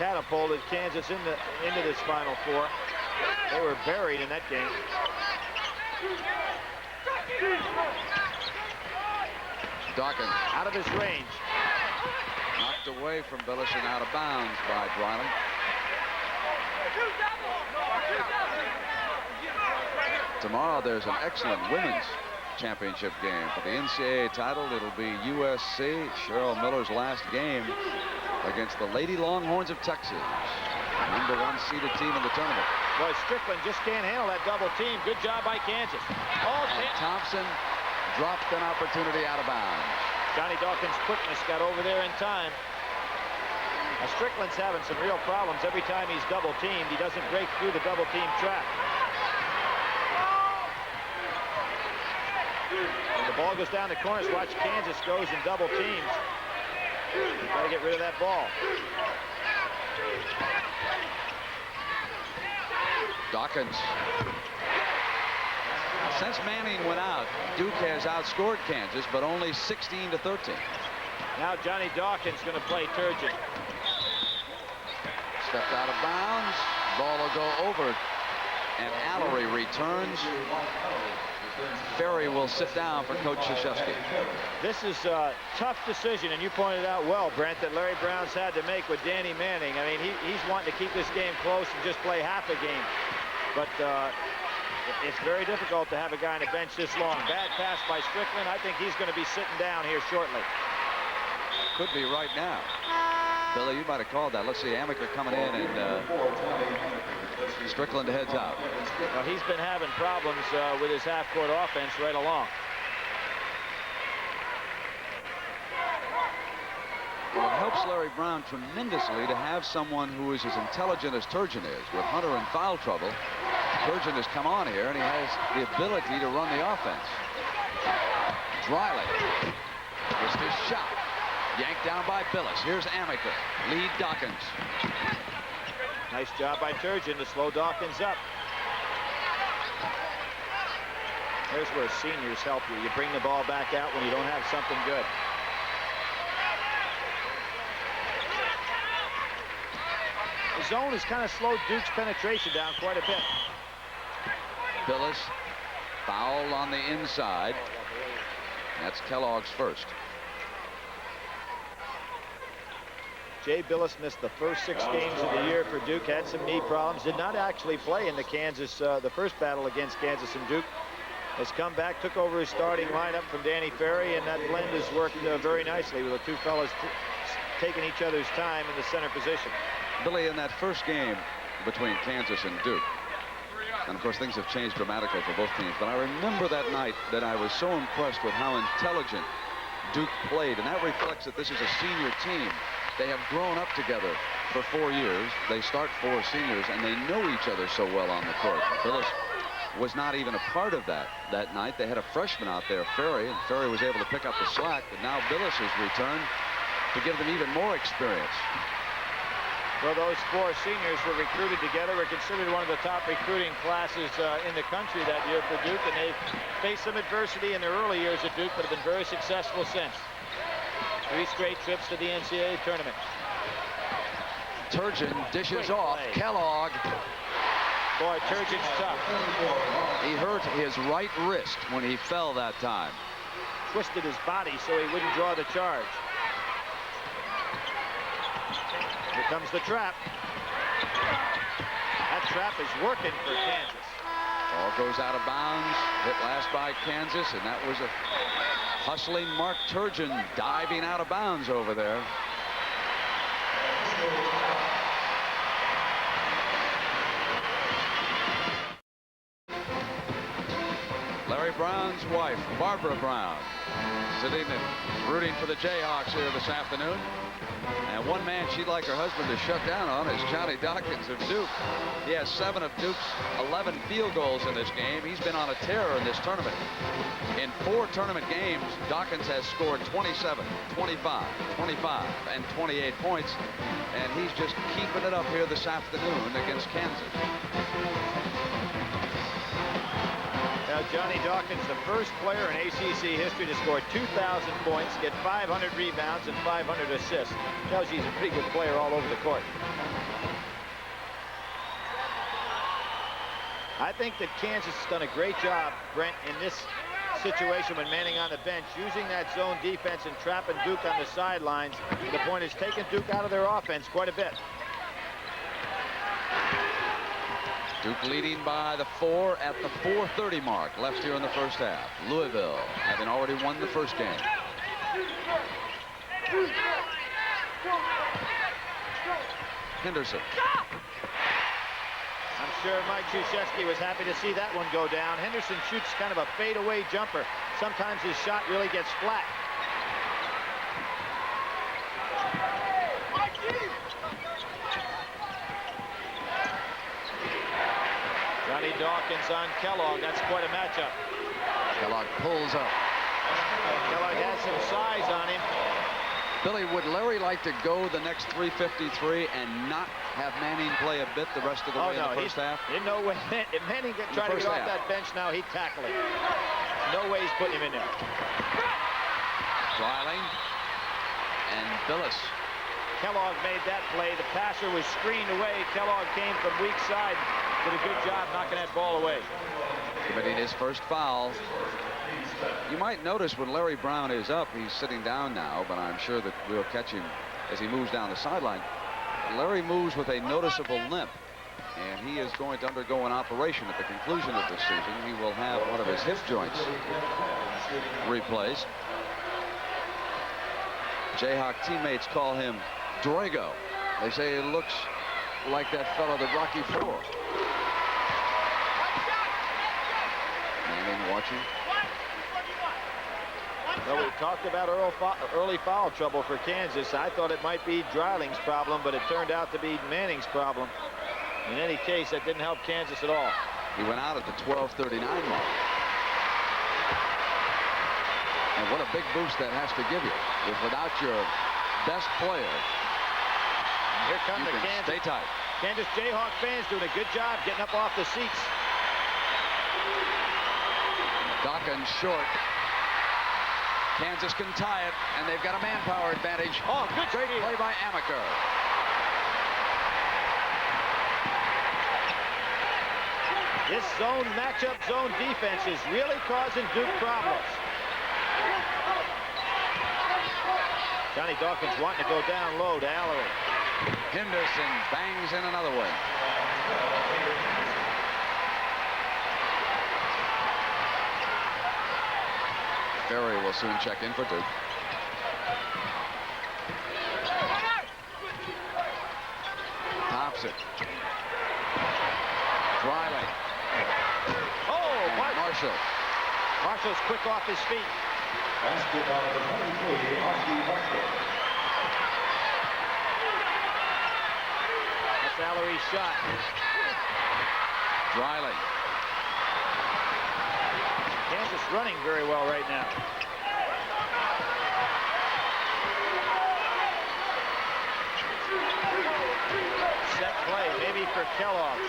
catapulted Kansas into this Final Four. They were buried in that game. Dawkins out of his range. Knocked away from Billis and out of bounds by Dreiling. Tomorrow there's an excellent women's championship game for the NCAA title. It'll be USC, Cheryl Miller's last game against the Lady Longhorns of Texas, #1 seeded team in the tournament. Boy, Strickland just can't handle that double team. Good job by Kansas. And Thompson dropped an opportunity out of bounds. Johnny Dawkins' quickness got over there in time. Now, Strickland's having some real problems. Every time he's double teamed, he doesn't break through the double team trap. When the ball goes down the corners, watch Kansas goes in double teams. Got to get rid of that ball. Dawkins. Since Manning went out, Duke has outscored Kansas, but only 16-13. Now Johnny Dawkins going to play Turgeon. Stepped out of bounds. Ball will go over. And Allery returns. Ferry will sit down for Coach Krzyzewski. This is a tough decision, and you pointed out well, Brent, that Larry Brown's had to make with Danny Manning. I mean, he's wanting to keep this game close and just play half a game. But it's very difficult to have a guy on the bench this long. Bad pass by Strickland. I think he's going to be sitting down here shortly. Could be right now. Billy, you might have called that. Let's see, Amaker coming in, and Strickland heads out. Well, he's been having problems with his half-court offense right along. Well, it helps Larry Brown tremendously to have someone who is as intelligent as Turgeon is. With Hunter in foul trouble, Turgeon has come on here, and he has the ability to run the offense. Dreiling missed his shot. Yanked down by Billis. Here's Amica. Lead Dawkins. Nice job by Turgeon to slow Dawkins up. Here's where seniors help you. You bring the ball back out when you don't have something good. The zone has kind of slowed Duke's penetration down quite a bit. Billis foul on the inside. That's Kellogg's first. Jay Billis missed the first 6 games of the year for Duke, had some knee problems, did not actually play in the the first battle against Kansas, and Duke has come back, took over his starting lineup from Danny Ferry, and that blend has worked very nicely with the two fellas taking each other's time in the center position. Billy, in that first game between Kansas and Duke, and of course things have changed dramatically for both teams, but I remember that night that I was so impressed with how intelligent Duke played, and that reflects that this is a senior team. They have grown up together for 4 years. They start 4 seniors, and they know each other so well on the court. Billis was not even a part of that night. They had a freshman out there, Ferry, and Ferry was able to pick up the slack, but now Billis has returned to give them even more experience. Well, those 4 seniors were recruited together, were considered one of the top recruiting classes in the country that year for Duke, and they faced some adversity in their early years at Duke, but have been very successful since. 3 straight trips to the NCAA tournament. Turgeon dishes off. Kellogg. Boy, Turgeon's tough. He hurt his right wrist when he fell that time. Twisted his body so he wouldn't draw the charge. Here comes the trap. That trap is working for Kansas. Ball goes out of bounds. Hit last by Kansas, and that was a hustling Mark Turgeon diving out of bounds over there. Larry Brown's wife, Barbara Brown, sitting and rooting for the Jayhawks here this afternoon. And one man she'd like her husband to shut down on is Johnny Dawkins of Duke. He has 7 of Duke's 11 field goals in this game. He's been on a tear in this tournament. In 4 tournament games, Dawkins has scored 27, 25, 25, and 28 points. And he's just keeping it up here this afternoon against Kansas. Now, Johnny Dawkins, the first player in ACC history to score 2,000 points, get 500 rebounds and 500 assists. Tells you he's a pretty good player all over the court. I think that Kansas has done a great job, Brent, in this situation when Manning on the bench, using that zone defense and trapping Duke on the sidelines. The point is taking Duke out of their offense quite a bit. Duke leading by the 4 at the 4:30 mark left here in the first half. Louisville having already won the first game. Henderson. I'm sure Mike Krzyzewski was happy to see that one go down. Henderson shoots kind of a fadeaway jumper. Sometimes his shot really gets flat. Johnny Dawkins on Kellogg. That's quite a matchup. Kellogg pulls up. Kellogg has some size on him. Billy, would Larry like to go the next 3:53 and not have Manning play a bit the rest of the way in the first half? You know, if Manning tried to get off that bench now, he'd tackle him. No way he's putting him in there. Dreiling and Billis. Kellogg made that play. The passer was screened away. Kellogg came from weak side. Did a good job knocking that ball away. Committing his first foul. You might notice when Larry Brown is up, he's sitting down now, but I'm sure that we'll catch him as he moves down the sideline. Larry moves with a noticeable limp, and he is going to undergo an operation at the conclusion of this season. He will have one of his hip joints replaced. Jayhawk teammates call him Drago. They say it looks like that fellow that Rocky IV. Manning watching. Well, we talked about early foul trouble for Kansas. I thought it might be Dreiling's problem, but it turned out to be Manning's problem. In any case, that didn't help Kansas at all. He went out at the 12:39 mark. And what a big boost that has to give you. If without your best player, here come the stay tight. Kansas Jayhawk fans doing a good job getting up off the seats. Dawkins short. Kansas can tie it, and they've got a manpower advantage. Oh, good Great play by Amaker. This zone matchup zone defense is really causing Duke problems. Johnny Dawkins wanting to go down low to Allery. Henderson bangs in another one. Ferry will soon check in for Duke. Thompson. Dryling. Oh, Marshall. Marshall's quick off his feet. That's Allery's shot. Dryling. Kansas running very well right now. Set play, maybe for Kellogg.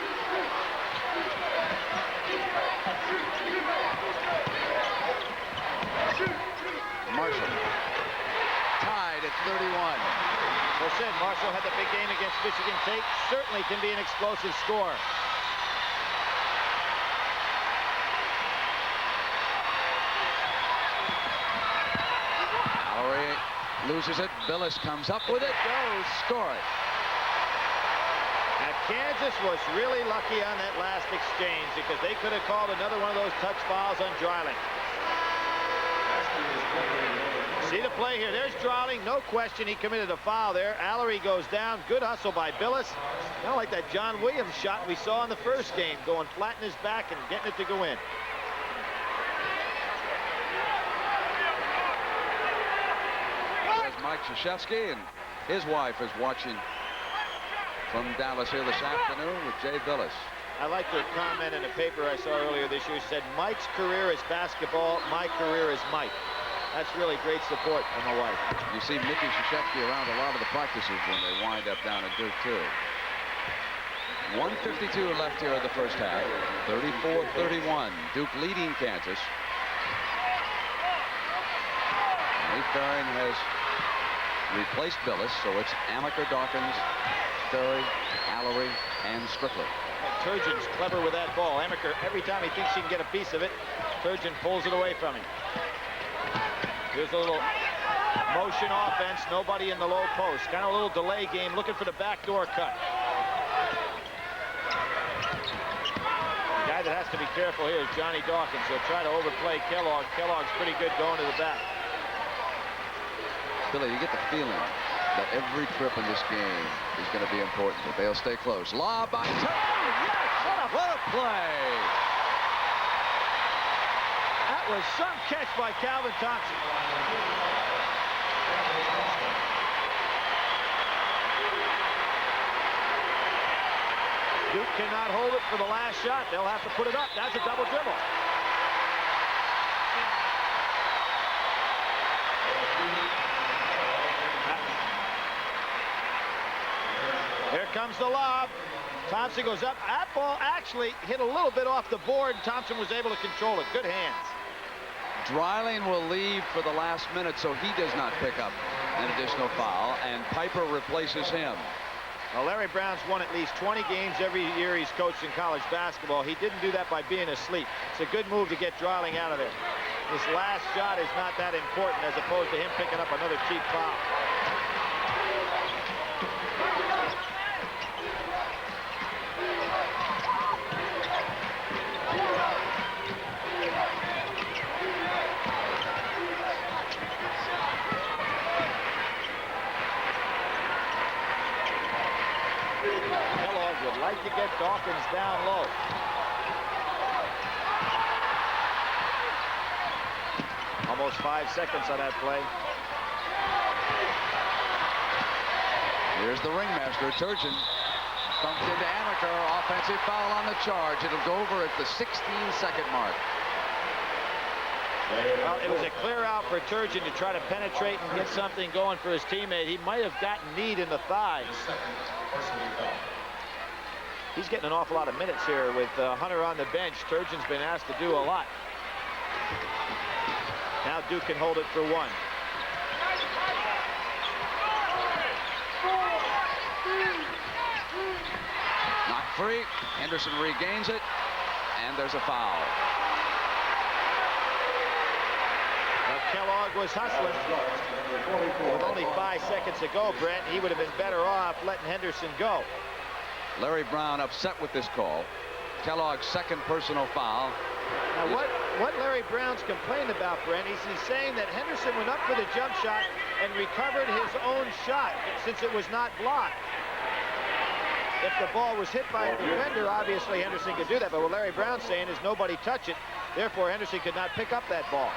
Marshall. Tied at 31. Well said, Marshall had the big game against Michigan State. Certainly can be an explosive scorer. Allery loses it. Billis comes up with it. Goes. Score it. Now, Kansas was really lucky on that last exchange because they could have called another one of those touch fouls on Dryling. See the play here. There's Dryling. No question he committed a foul there. Allery goes down. Good hustle by Billis. Kind of like that John Williams shot we saw in the first game, going flat in his back and getting it to go in. There's Mike Krzyzewski, and his wife is watching from Dallas here this afternoon with Jay Billis. I like the comment in a paper I saw earlier this year. It said, Mike's career is basketball, my career is Mike. That's really great support from my wife. You see Mickey Krzyzewski around a lot of the practices when they wind up down at Duke, too. 1:52 left here in the first half. 34-31. Duke leading Kansas. Nate Ferrin has replaced Billis, so it's Amaker, Dawkins, Ferry, Allery, and Strickland. Turgeon's clever with that ball. Amaker, every time he thinks he can get a piece of it, Turgeon pulls it away from him. Here's a little motion offense. Nobody in the low post. Kind of a little delay game, looking for the backdoor cut. The guy that has to be careful here is Johnny Dawkins. He'll try to overplay Kellogg. Kellogg's pretty good going to the back. Billy, you get the feeling that every trip in this game is going to be important, but they'll stay close. Lob by Turner. Yes! What a play! That was some catch by Calvin Thompson. Duke cannot hold it for the last shot. They'll have to put it up. That's a double dribble. Here comes the lob. Thompson goes up. That ball actually hit a little bit off the board. Thompson was able to control it. Good hands. Dryling will leave for the last minute, so he does not pick up an additional foul, and Piper replaces him. Well, Larry Brown's won at least 20 games every year he's coached in college basketball. He didn't do that by being asleep. It's a good move to get Dryling out of there. This last shot is not that important as opposed to him picking up another cheap foul. Like to get Dawkins down low. Almost 5 seconds on that play. Here's the ringmaster, Turgeon. Bumped into Amaker. Offensive foul on the charge. It'll go over at the 16-second mark. Well, it was a clear out for Turgeon to try to penetrate and get something going for his teammate. He might have gotten kneed in the thighs. He's getting an awful lot of minutes here with Hunter on the bench. Turgeon's been asked to do a lot. Now Duke can hold it for one. Knocked free. Henderson regains it, and there's a foul. Well, Kellogg was hustling. With only 5 seconds to go, Brent, he would have been better off letting Henderson go. Larry Brown upset with this call. Kellogg's second personal foul. Now, what Larry Brown's complained about, Brent, he's saying that Henderson went up for the jump shot and recovered his own shot since it was not blocked. If the ball was hit by a defender, obviously Henderson could do that. But what Larry Brown's saying is nobody touched it. Therefore, Henderson could not pick up that ball.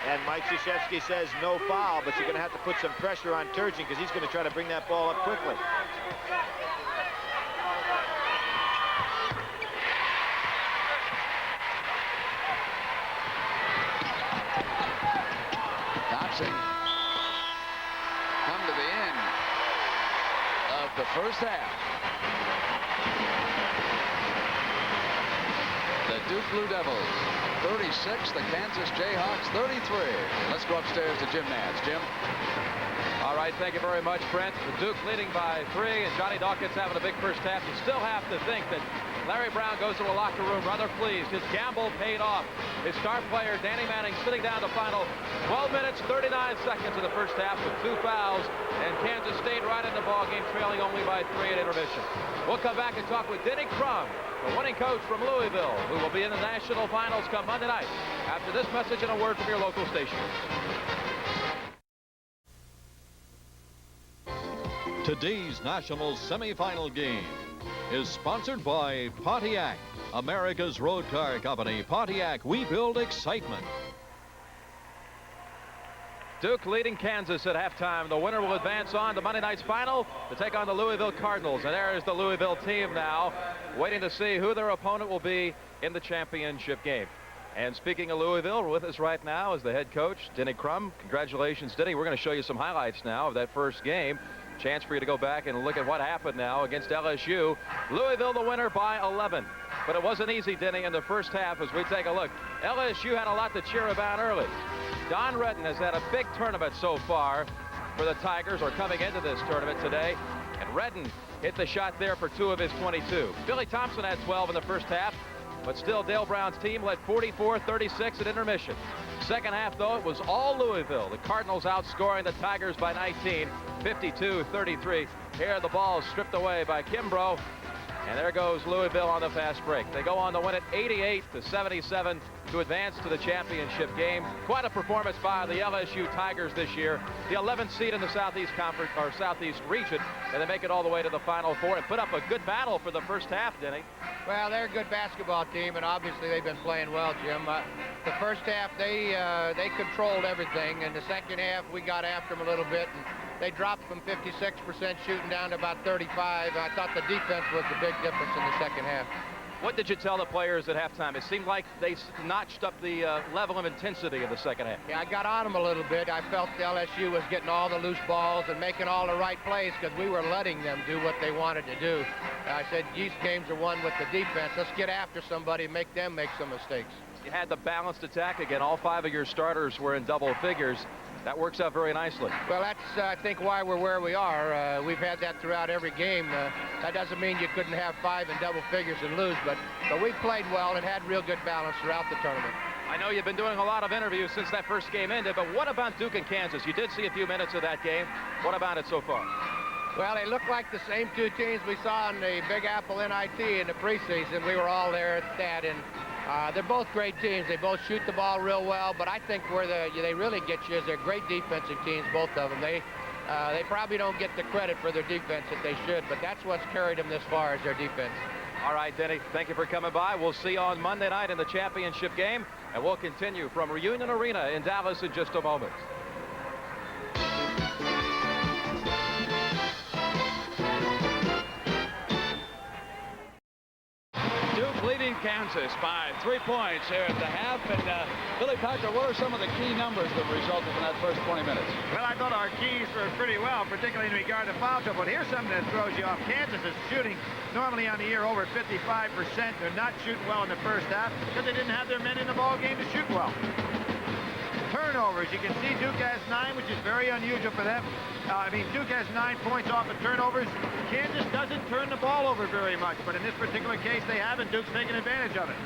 And Mike Krzyzewski says no foul, but you're going to have to put some pressure on Turgeon because he's going to try to bring that ball up quickly. Thompson come to the end of the first half. The Duke Blue Devils 36, the Kansas Jayhawks 33. Let's go upstairs to Jim Nance. Jim? All right, thank you very much, Brent. The Duke leading by 3, and Johnny Dawkins having a big first half. You still have to think that Larry Brown goes to the locker room rather pleased. His gamble paid off. His star player, Danny Manning, sitting down the final 12 minutes, 39 seconds of the first half with 2 fouls, and Kansas stayed right in the ballgame, trailing only by 3 at intermission. We'll come back and talk with Denny Crum, the winning coach from Louisville, who will be in the national finals come Monday night. After this message and a word from your local station. Today's national semifinal game is sponsored by Pontiac, America's road car company. Pontiac, we build excitement. Duke leading Kansas at halftime. The winner will advance on to Monday night's final to take on the Louisville Cardinals. And there is the Louisville team now, waiting to see who their opponent will be in the championship game. And speaking of Louisville, with us right now is the head coach, Denny Crum. Congratulations, Denny. We're going to show you some highlights now of that first game. Chance for you to go back and look at what happened now against LSU. Louisville the winner by 11. But it wasn't easy, Denny, in the first half as we take a look. LSU had a lot to cheer about early. Don Redden has had a big tournament so far for the Tigers, or coming into this tournament today. And Redden hit the shot there for 2 of his 22. Billy Thompson had 12 in the first half, but still Dale Brown's team led 44-36 at intermission. Second half, though, it was all Louisville. The Cardinals outscoring the Tigers by 19, 52-33. Here the ball stripped away by Kimbrough. And there goes Louisville on the fast break. They go on to win it 88-77 to advance to the championship game. Quite a performance by the LSU Tigers this year. The 11th seed in the Southeast Conference, or Southeast region, and they make it all the way to the Final Four and put up a good battle for the first half, Denny. Well, they're a good basketball team, and obviously they've been playing well, Jim. The first half, they controlled everything. In the second half, we got after them a little bit, and they dropped from 56% shooting down to about 35. I thought the defense was the big difference in the second half. What did you tell the players at halftime? It seemed like they notched up the level of intensity of the second half. Yeah, I got on them a little bit. I felt the LSU was getting all the loose balls and making all the right plays because we were letting them do what they wanted to do. I said, these games are won with the defense. Let's get after somebody and make them make some mistakes. You had the balanced attack again. All 5 of your starters were in double figures. That works out very nicely. Well, that's, I think, why we're where we are. We've had that throughout every game. That doesn't mean you couldn't have 5 in double figures and lose, but we played well and had real good balance throughout the tournament. I know you've been doing a lot of interviews since that first game ended, but what about Duke and Kansas? You did see a few minutes of that game. What about it so far? Well, they look like the same 2 teams we saw in the Big Apple NIT in the preseason. We were all there at that, and they're both great teams. They both shoot the ball real well, but I think where they really get you is they're great defensive teams, both of them. They probably don't get the credit for their defense that they should, but that's what's carried them this far is their defense. All right, Denny, thank you for coming by. We'll see you on Monday night in the championship game, and we'll continue from Reunion Arena in Dallas in just a moment. leading Kansas by 3 points here at the half. And Billy Packer, what are some of the key numbers that resulted from that first 20 minutes? Well, I thought our keys were pretty well, particularly in regard to foul trouble. But here's something that throws you off. Kansas is shooting normally on the year over 55%. They're not shooting well in the first half because they didn't have their men in the ball game to shoot well. Turnovers. You can see Duke has 9, which is very unusual for them. Duke has 9 points off of turnovers. Kansas doesn't turn the ball over very much, but in this particular case, they haven't. Duke's taken advantage of it.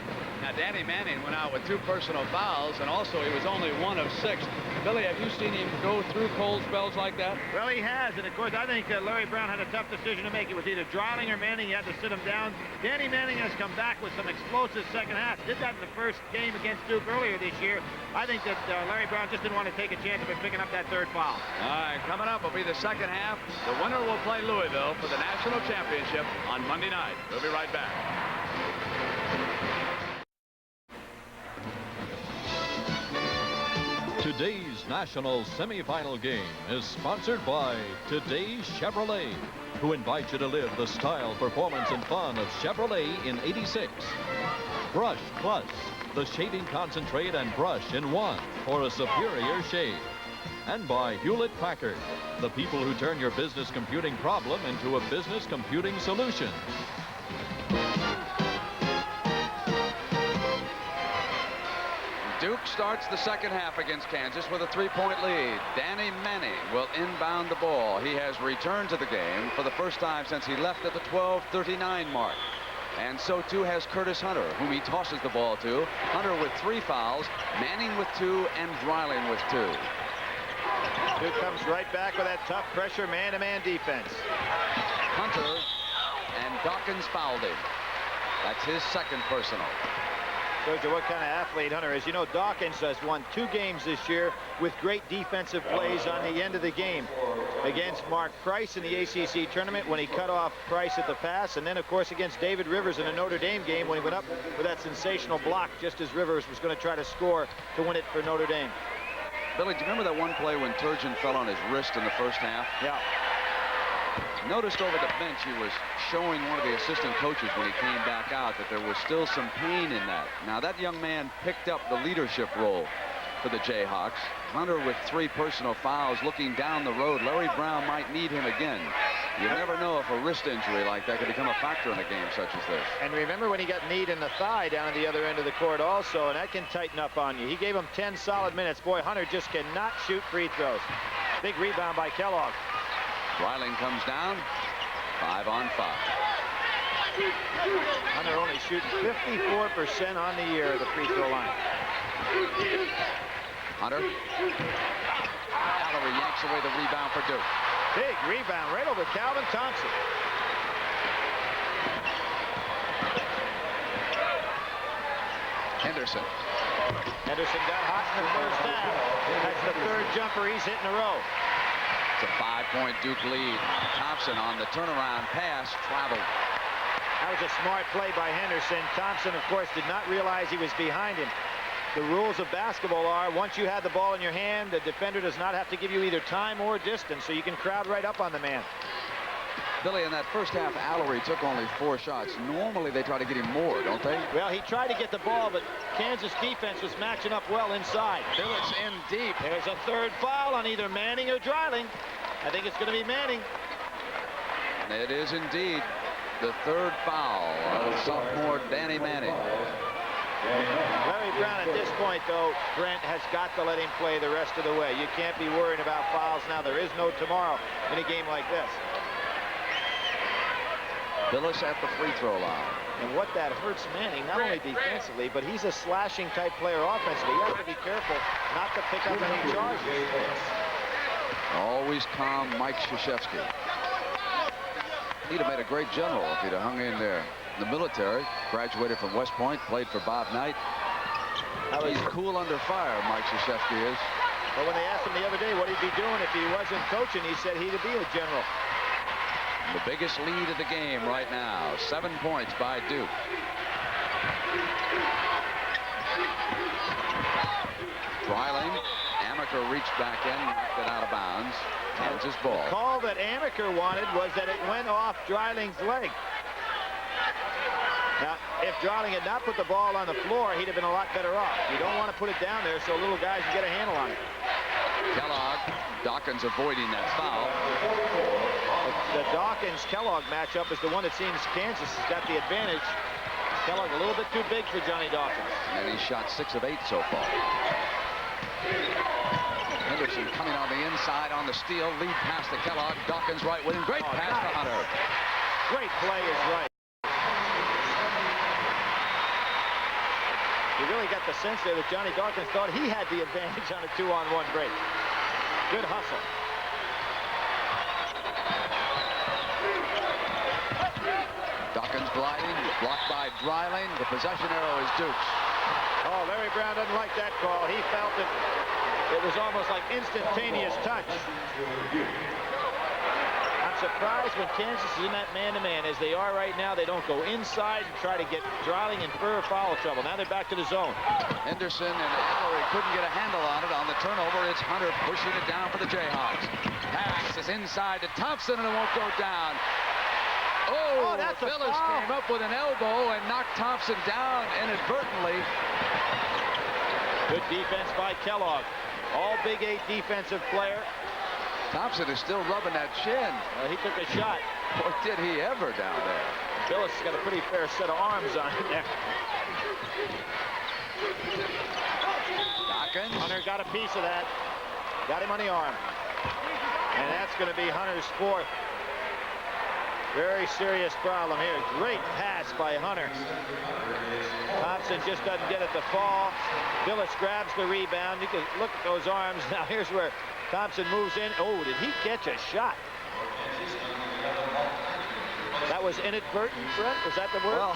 Now, Danny Manning went out with 2 personal fouls, and also he was only 1 of 6. Billy, have you seen him go through cold spells like that? Well, he has, and of course, I think Larry Brown had a tough decision to make. It was either Dreiling or Manning. He had to sit him down. Danny Manning has come back with some explosive second half. Did that in the first game against Duke earlier this year. I think that Larry Brown just didn't want to take a chance of him picking up that 3rd foul. All right, coming up will be the second half. The winner will play Louisville for the national championship on Monday night. We'll be right back. Today's national semifinal game is sponsored by Today's Chevrolet, who invite you to live the style, performance, and fun of Chevrolet in '86. Brush Plus, the shaving concentrate and brush in one for a superior shave. And by Hewlett-Packard, the people who turn your business computing problem into a business computing solution. Duke starts the second half against Kansas with a 3-point lead. Danny Manning will inbound the ball. He has returned to the game for the first time since he left at the 12:39 mark. And so too has Curtis Hunter, whom he tosses the ball to. Hunter with 3 fouls, Manning with 2, and Dreiling with 2. Duke comes right back with that tough pressure man-to-man defense. Hunter and Dawkins fouled him. That's his second personal. Shows you what kind of athlete Hunter is. You know, Dawkins has won 2 games this year with great defensive plays on the end of the game. Against Mark Price in the ACC tournament when he cut off Price at the pass, and then of course against David Rivers in a Notre Dame game when he went up with that sensational block just as Rivers was going to try to score to win it for Notre Dame. Billy, do you remember that one play when Turgeon fell on his wrist in the first half? Yeah. Noticed over the bench he was showing one of the assistant coaches when he came back out that there was still some pain in that. Now that young man picked up the leadership role for the Jayhawks. Hunter with 3 personal fouls looking down the road. Larry Brown might need him again. You never know if a wrist injury like that could become a factor in a game such as this. And remember when he got kneed in the thigh down at the other end of the court also, and that can tighten up on you. He gave him 10 solid minutes. Boy, Hunter just cannot shoot free throws. Big rebound by Kellogg. Dreiling comes down, 5 on 5. Hunter only shooting 54% on the year at the free throw line. Hunter. Mallory yanks away the rebound for Duke. Big rebound right over Calvin Thompson. Henderson. Henderson got hot in the first half. That's the 3rd jumper he's hit in a row. It's a 5-point Duke lead. Thompson on the turnaround pass traveled. That was a smart play by Henderson. Thompson, of course, did not realize he was behind him. The rules of basketball are once you have the ball in your hand, the defender does not have to give you either time or distance, so you can crowd right up on the man. Billy, in that first half, Allery took only 4 shots. Normally, they try to get him more, don't they? Well, he tried to get the ball, but Kansas defense was matching up well inside. Billups in deep. There's a 3rd foul on either Manning or Dreiling. I think it's going to be Manning. It is indeed the 3rd foul of sophomore Danny Manning. Larry Brown at this point, though, Brent has got to let him play the rest of the way. You can't be worrying about fouls now. There is no tomorrow in a game like this. Billis at the free throw line. And what that hurts Manning, not only defensively, but he's a slashing type player offensively. You have to be careful not to pick up any charges. Always calm Mike Krzyzewski. He'd have made a great general if he'd have hung in there. The military, graduated from West Point, played for Bob Knight. He's cool under fire, Mike Krzyzewski is. Well, when they asked him the other day what he'd be doing if he wasn't coaching, he said he'd be a general. The biggest lead of the game right now, 7 points by Duke. Dreiling, Amaker reached back in, knocked it out of bounds. Kansas ball. The call that Amaker wanted was that it went off Dreiling's leg. Now, if if Dreiling had not put the ball on the floor, he'd have been a lot better off. You don't want to put it down there so little guys can get a handle on it. Kellogg, Dawkins avoiding that foul. The Dawkins-Kellogg matchup is the one that seems Kansas has got the advantage. Kellogg a little bit too big for Johnny Dawkins. And he shot 6 of 8 so far. Henderson coming on the inside on the steal. Lead pass to Kellogg. Dawkins right with him. Great pass to Hunter. Great play is right. You really got the sense there that Johnny Dawkins thought he had the advantage on a 2-on-1 break. Good hustle. Dawkins gliding, blocked by Dreiling. The possession arrow is Dukes. Oh, Larry Brown doesn't like that call. He felt it. It was almost like instantaneous touch. I'm surprised when Kansas is in that man-to-man as they are right now. They don't go inside and try to get Dreiling in foul trouble. Now they're back to the zone. Henderson and Allery couldn't get a handle on it. On the turnover, it's Hunter pushing it down for the Jayhawks. Pass is inside to Thompson, and it won't go down. Oh, that's a Phillips foul. came up with an elbow and knocked Thompson down inadvertently. Good defense by Kellogg. All Big 8 defensive player. Thompson is still rubbing that shin. He took a shot. Boy, did he ever down there. Phillips has got a pretty fair set of arms on him there. Dawkins. Hunter got a piece of that. Got him on the arm. And that's going to be Hunter's 4th. Very serious problem here. Great pass by Hunter. Thompson just doesn't get it to fall. Billis grabs the rebound. You can look at those arms. Now here's where Thompson moves in. Oh, did he catch a shot? That was inadvertent, Brent? Was that the word? Well,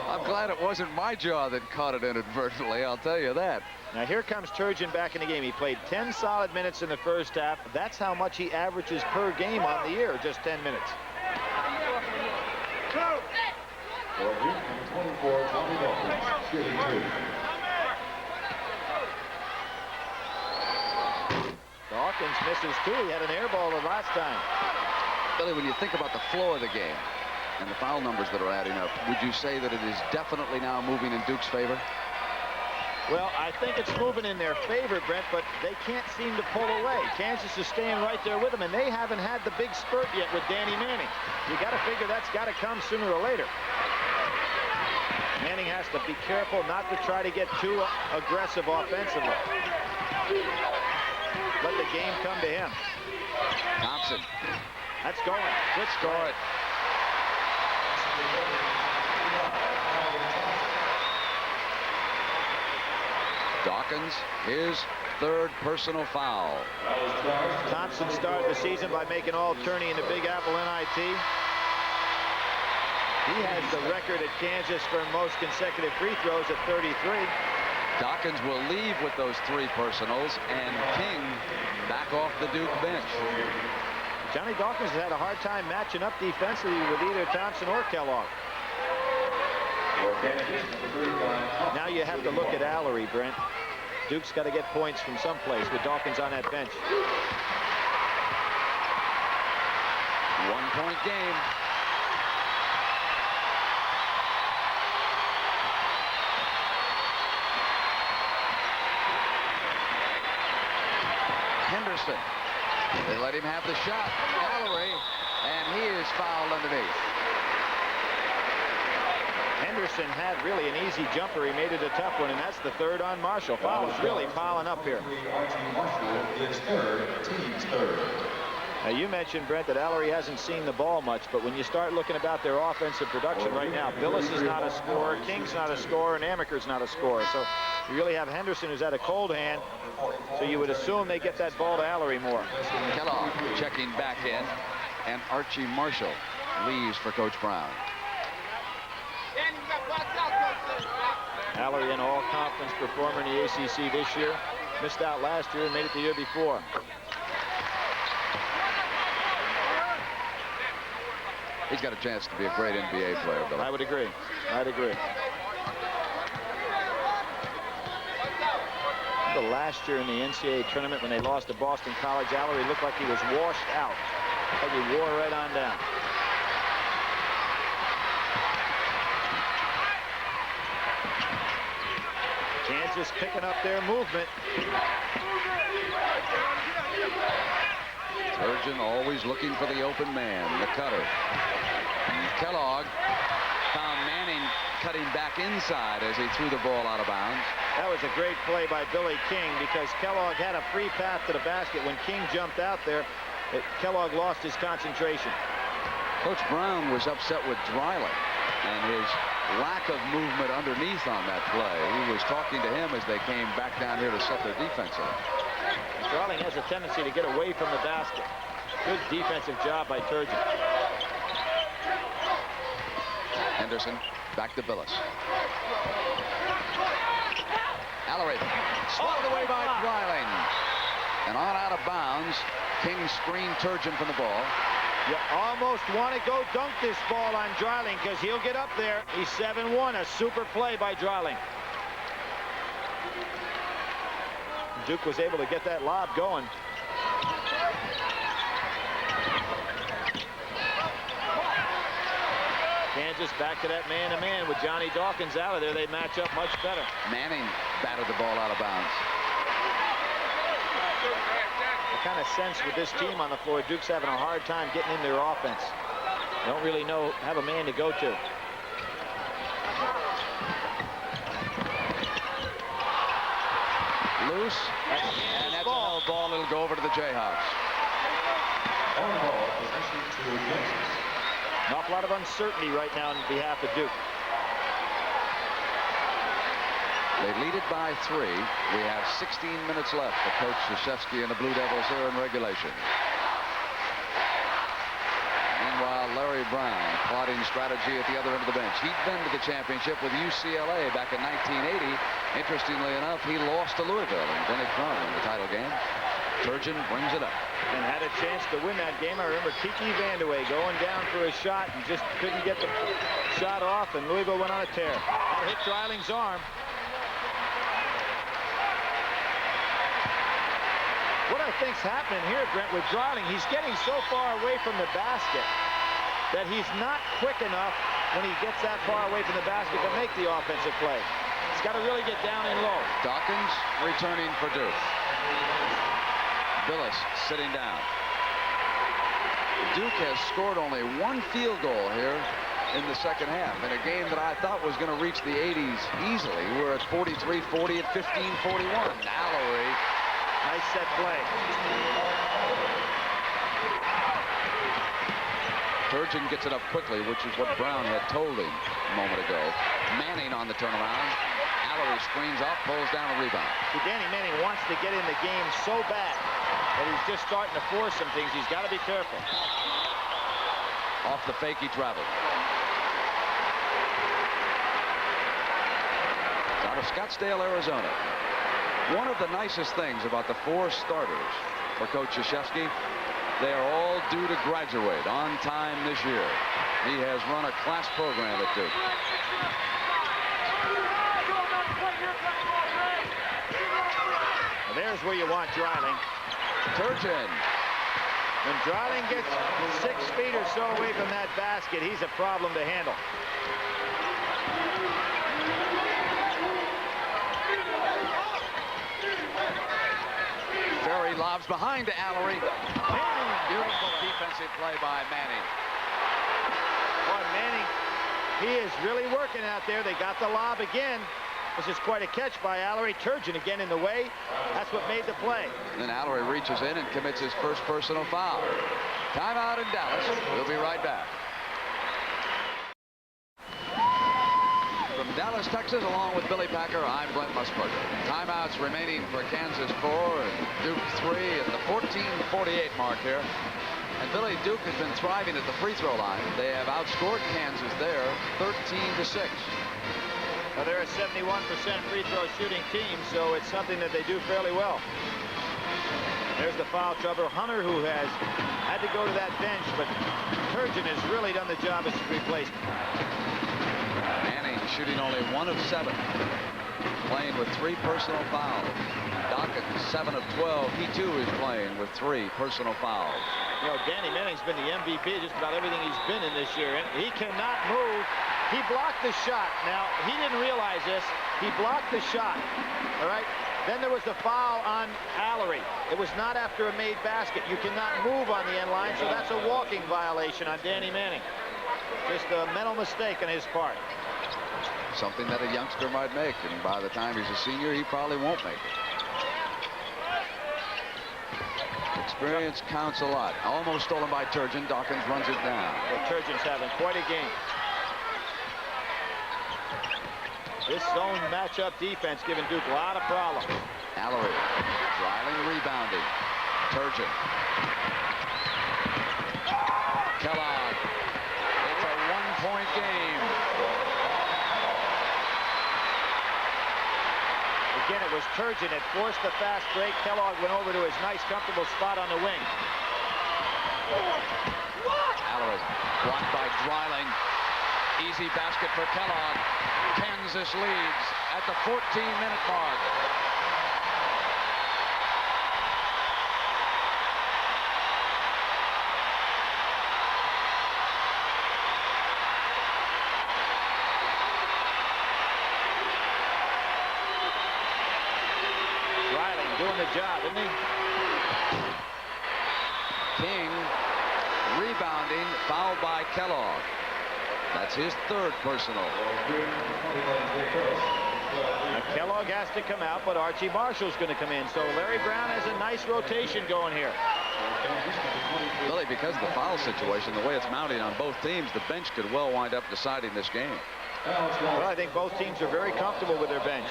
I'm glad it wasn't my jaw that caught it inadvertently, I'll tell you that. Now here comes Turgeon back in the game. He played 10 solid minutes in the first half. That's how much he averages per game on the year, just 10 minutes. Dawkins misses too. He had an air ball the last time. Billy, when you think about the flow of the game and the foul numbers that are adding up, would you say that it is definitely now moving in Duke's favor? Well, I think it's moving in their favor, Brent, but they can't seem to pull away. Kansas is staying right there with them, and they haven't had the big spurt yet with Danny Manning. You got to figure that's got to come sooner or later. Manning has to be careful not to try to get too aggressive offensively. Let the game come to him. Thompson. That's going. Good score it. Dawkins, his 3rd personal foul. Thompson started the season by making all tourney in the Big Apple NIT. He has the record at Kansas for most consecutive free throws at 33. Dawkins will leave with those 3 personals, and King back off the Duke bench. Johnny Dawkins has had a hard time matching up defensively with either Thompson or Kellogg. Now you have to look at Allery, Brent. Duke's got to get points from someplace with Dawkins on that bench. 1-point game. Henderson. They let him have the shot. Allery, and he is fouled underneath. Henderson had really an easy jumper. He made it a tough one, and that's the 3rd on Marshall. Fouls really piling up here. Now, you mentioned, Brent, that Allery hasn't seen the ball much, but when you start looking about their offensive production right now, Billis is not a scorer, King's not a scorer, and Amaker's not a scorer. So you really have Henderson, who's had a cold hand, so you would assume they get that ball to Allery more. Kellogg checking back in, and Archie Marshall leaves for Coach Brown. Allery, an all-conference performer in the ACC this year. Missed out last year and made it the year before. He's got a chance to be a great NBA player, Bill. I would agree. I'd agree. The last year in the NCAA tournament when they lost to Boston College, Allery looked like he was washed out. Like he wore right on down. Kansas picking up their movement. Turgeon always looking for the open man, the cutter. And Kellogg found Manning cutting back inside as he threw the ball out of bounds. That was a great play by Billy King because Kellogg had a free path to the basket. When King jumped out there, Kellogg lost his concentration. Coach Brown was upset with Dreiling and his lack of movement underneath on that play. He was talking to him as they came back down here to set their defense up. Dreiling has a tendency to get away from the basket. Good defensive job by Turgeon. Henderson back to Billis. Allery swatted away by Dreiling. And on out of bounds. King screened Turgeon from the ball. You almost want to go dunk this ball on Dreiling because he'll get up there. He's 7-1, a super play by Dreiling. Duke was able to get that lob going. Kansas back to that man-to-man with Johnny Dawkins out of there. They match up much better. Manning batted the ball out of bounds. I kind of sense with this team on the floor, Duke's having a hard time getting in their offense. Don't really have a man to go to. Loose, and that's a ball. It'll go over to the Jayhawks. An awful lot of uncertainty right now on behalf of Duke. They lead it by 3. We have 16 minutes left for Coach Krzyzewski and the Blue Devils here in regulation. Meanwhile, Larry Brown plotting strategy at the other end of the bench. He'd been to the championship with UCLA back in 1980. Interestingly enough, he lost to Louisville and Denny Crum in the title game. Turgeon brings it up. And had a chance to win that game. I remember Kiki Vandeweghe going down for a shot and just couldn't get the shot off, and Louisville went on a tear. That hit Dreiling's arm. What I think's happening here, Brent, with Dreiling, he's getting so far away from the basket that he's not quick enough when he gets that far away from the basket to make the offensive play. He's got to really get down and low. Dawkins returning for Duke. Billis sitting down. Duke has scored only 1 field goal here in the second half in a game that I thought was going to reach the 80s easily. We're at 43-40 at 15-41. Allery. Nice set play. Turgeon gets it up quickly, which is what Brown had told him a moment ago. Manning on the turnaround. Allery screens up, pulls down a rebound. Danny Manning wants to get in the game so bad that he's just starting to force some things. He's got to be careful. Off the fake, he traveled. Out of Scottsdale, Arizona. One of the nicest things about the 4 starters for Coach Krzyzewski, they are all due to graduate on time this year. He has run a class program at Duke. Well, there's where you want Dreiling. Turgeon. When Dreiling gets 6 feet or so away from that basket, he's a problem to handle. Ferry lobs behind to Allery. Beautiful defensive play by Manning. Boy, Manning, he is really working out there. They got the lob again. This is quite a catch by Allery. Turgeon again in the way. That's what made the play. Then Allery reaches in and commits his first personal foul. Timeout in Dallas. We'll be right back. From Dallas, Texas, along with Billy Packer, I'm Brent Musburger. Timeouts remaining for Kansas 4 and Duke 3 at the 14:48 mark here. And Billy, Duke has been thriving at the free throw line. They have outscored Kansas there 13-6. Now, they're a 71% free throw shooting team, so it's something that they do fairly well. There's the foul trouble. Hunter, who has had to go to that bench, but Turgeon has really done the job as a replacement. Manning shooting only 1 of 7. Playing with 3 personal fouls. Dawkins 7 of 12. He too is playing with 3 personal fouls. You know, Danny Manning's been the MVP just about everything he's been in this year. And he cannot move. He blocked the shot. Now, he didn't realize this. He blocked the shot. All right? Then there was the foul on Allery. It was not after a made basket. You cannot move on the end line, so that's a walking violation on Danny Manning. Just a mental mistake on his part. Something that a youngster might make, and by the time he's a senior, he probably won't make it. Experience counts a lot. Almost stolen by Turgeon. Dawkins runs it down. Well, Turgeon's having quite a game. This zone matchup defense giving Duke a lot of problems. Allery, Dreiling rebounding. Turgeon. Kellogg. It's a one-point game. Again, it was Turgeon that forced the fast break. Kellogg went over to his nice, comfortable spot on the wing. Allery blocked by Dreiling. Easy basket for Kellogg. Kansas leads at the 14-minute mark. Dreiling doing the job, isn't he? King rebounding, fouled by Kellogg. That's his third personal. Now, Kellogg has to come out, but Archie Marshall's going to come in. So Larry Brown has a nice rotation going here. Really, because of the foul situation, the way it's mounting on both teams, the bench could well wind up deciding this game. Well, I think both teams are very comfortable with their bench.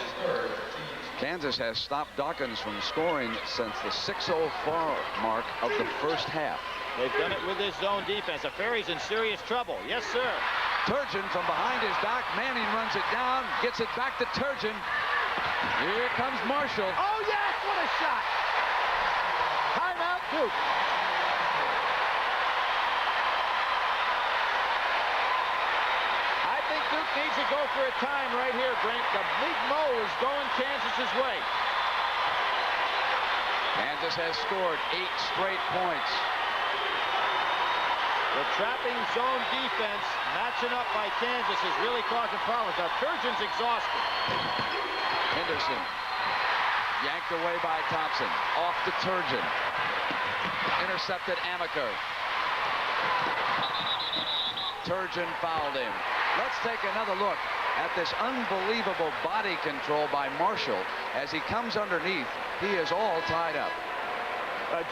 Kansas has stopped Dawkins from scoring since the 6:04 mark of the first half. They've done it with this zone defense. Ferry's in serious trouble. Yes, sir. Turgeon from behind his back. Manning runs it down, gets it back to Turgeon. Here comes Marshall. Oh, yes, what a shot. Timeout, Duke. I think Duke needs to go for a time right here, Brent. The big Mo is going Kansas's way. Kansas has scored 8 straight points. The trapping zone defense matching up by Kansas is really causing problems. Now, Turgeon's exhausted. Henderson yanked away by Thompson. Off to Turgeon. Intercepted Amaker. Turgeon fouled him. Let's take another look at this unbelievable body control by Marshall. As he comes underneath, he is all tied up.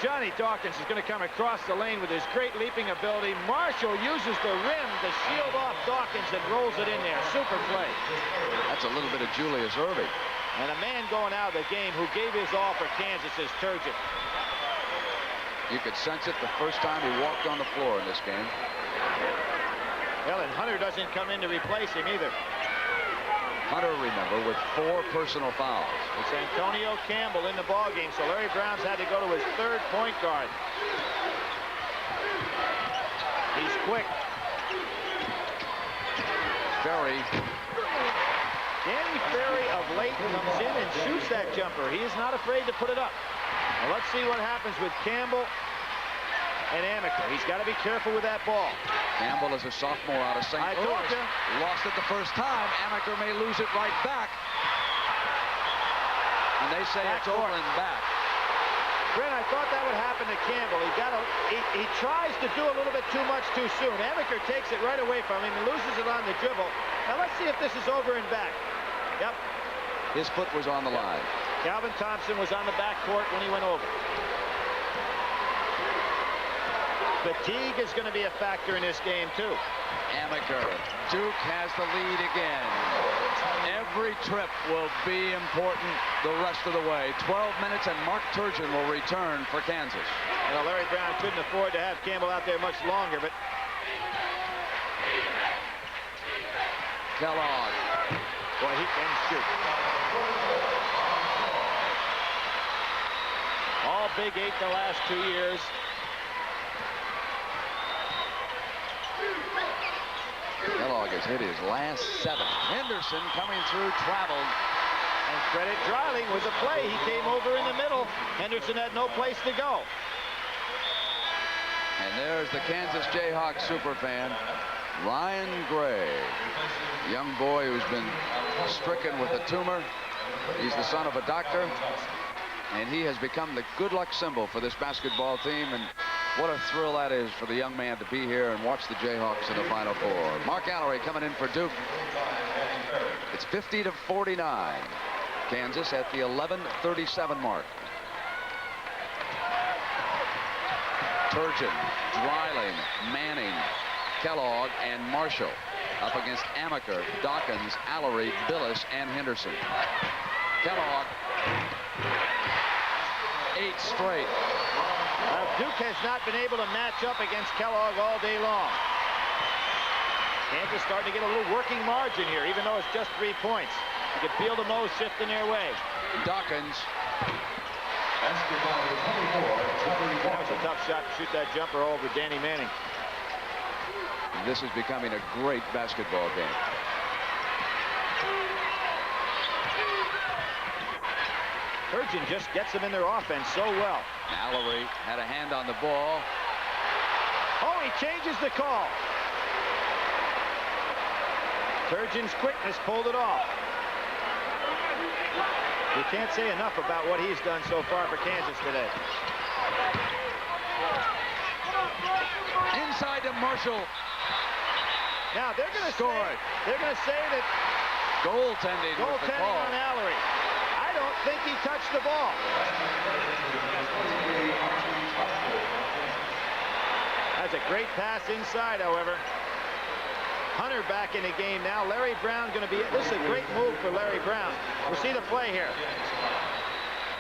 Johnny Dawkins is going to come across the lane with his great leaping ability. Marshall uses the rim to shield off Dawkins and rolls it in there. Super play. That's a little bit of Julius Erving. And a man going out of the game who gave his all for Kansas is Turgeon. You could sense it the first time he walked on the floor in this game. Well, and Hunter doesn't come in to replace him either. Hunter, remember, with 4 personal fouls. It's Antonio Campbell in the ballgame, so Larry Brown's had to go to his third point guard. He's quick. Ferry. Danny Ferry of late comes in and shoots that jumper. He is not afraid to put it up. Now let's see what happens with Campbell and Amaker. He's got to be careful with that ball. Campbell is a sophomore out of St. Louis. told you. Lost it the first time. Amaker may lose it right back. And they say it's over and back. Brent, I thought that would happen to Campbell. He tries to do a little bit too much too soon. Amaker takes it right away from him and loses it on the dribble. Now let's see if this is over and back. Yep. His foot was on the line. Calvin Thompson was on the backcourt when he went over. Fatigue is going to be a factor in this game, too. Amaker. Duke has the lead again. Every trip will be important the rest of the way. 12 minutes, and Mark Turgeon will return for Kansas. You know, Larry Brown couldn't afford to have Campbell out there much longer, but... Kellogg. Boy, he can shoot. All Big 8 the last 2 years. Kellogg has hit his last 7. Henderson coming through, traveled. And credit Dreiling with the play. He came over in the middle. Henderson had no place to go. And there's the Kansas Jayhawks superfan Ryan Gray, a young boy who's been stricken with a tumor. He's the son of a doctor, and he has become the good luck symbol for this basketball team. And what a thrill that is for the young man to be here and watch the Jayhawks in the Final Four. Mark Allery coming in for Duke. It's 50-49. Kansas at the 11:37 mark. Turgeon, Dreiling, Manning, Kellogg, and Marshall up against Amaker, Dawkins, Allery, Billis, and Henderson. Kellogg, 8 straight. Well, Duke has not been able to match up against Kellogg all day long. Kansas starting to get a little working margin here, even though it's just 3 points. You can feel the Moes shifting their way. Dawkins. That was a tough shot to shoot that jumper over Danny Manning. This is becoming a great basketball game. Turgeon just gets them in their offense so well. Allery had a hand on the ball. Oh, he changes the call. Turgeon's quickness pulled it off. You can't say enough about what he's done so far for Kansas today. Inside to Marshall. Now they're going to say that goaltending was the call on Allery. I don't think he touched the ball. That's a great pass inside, however. Hunter back in the game now. Larry Brown going to be. This is a great move for Larry Brown. We'll see the play here.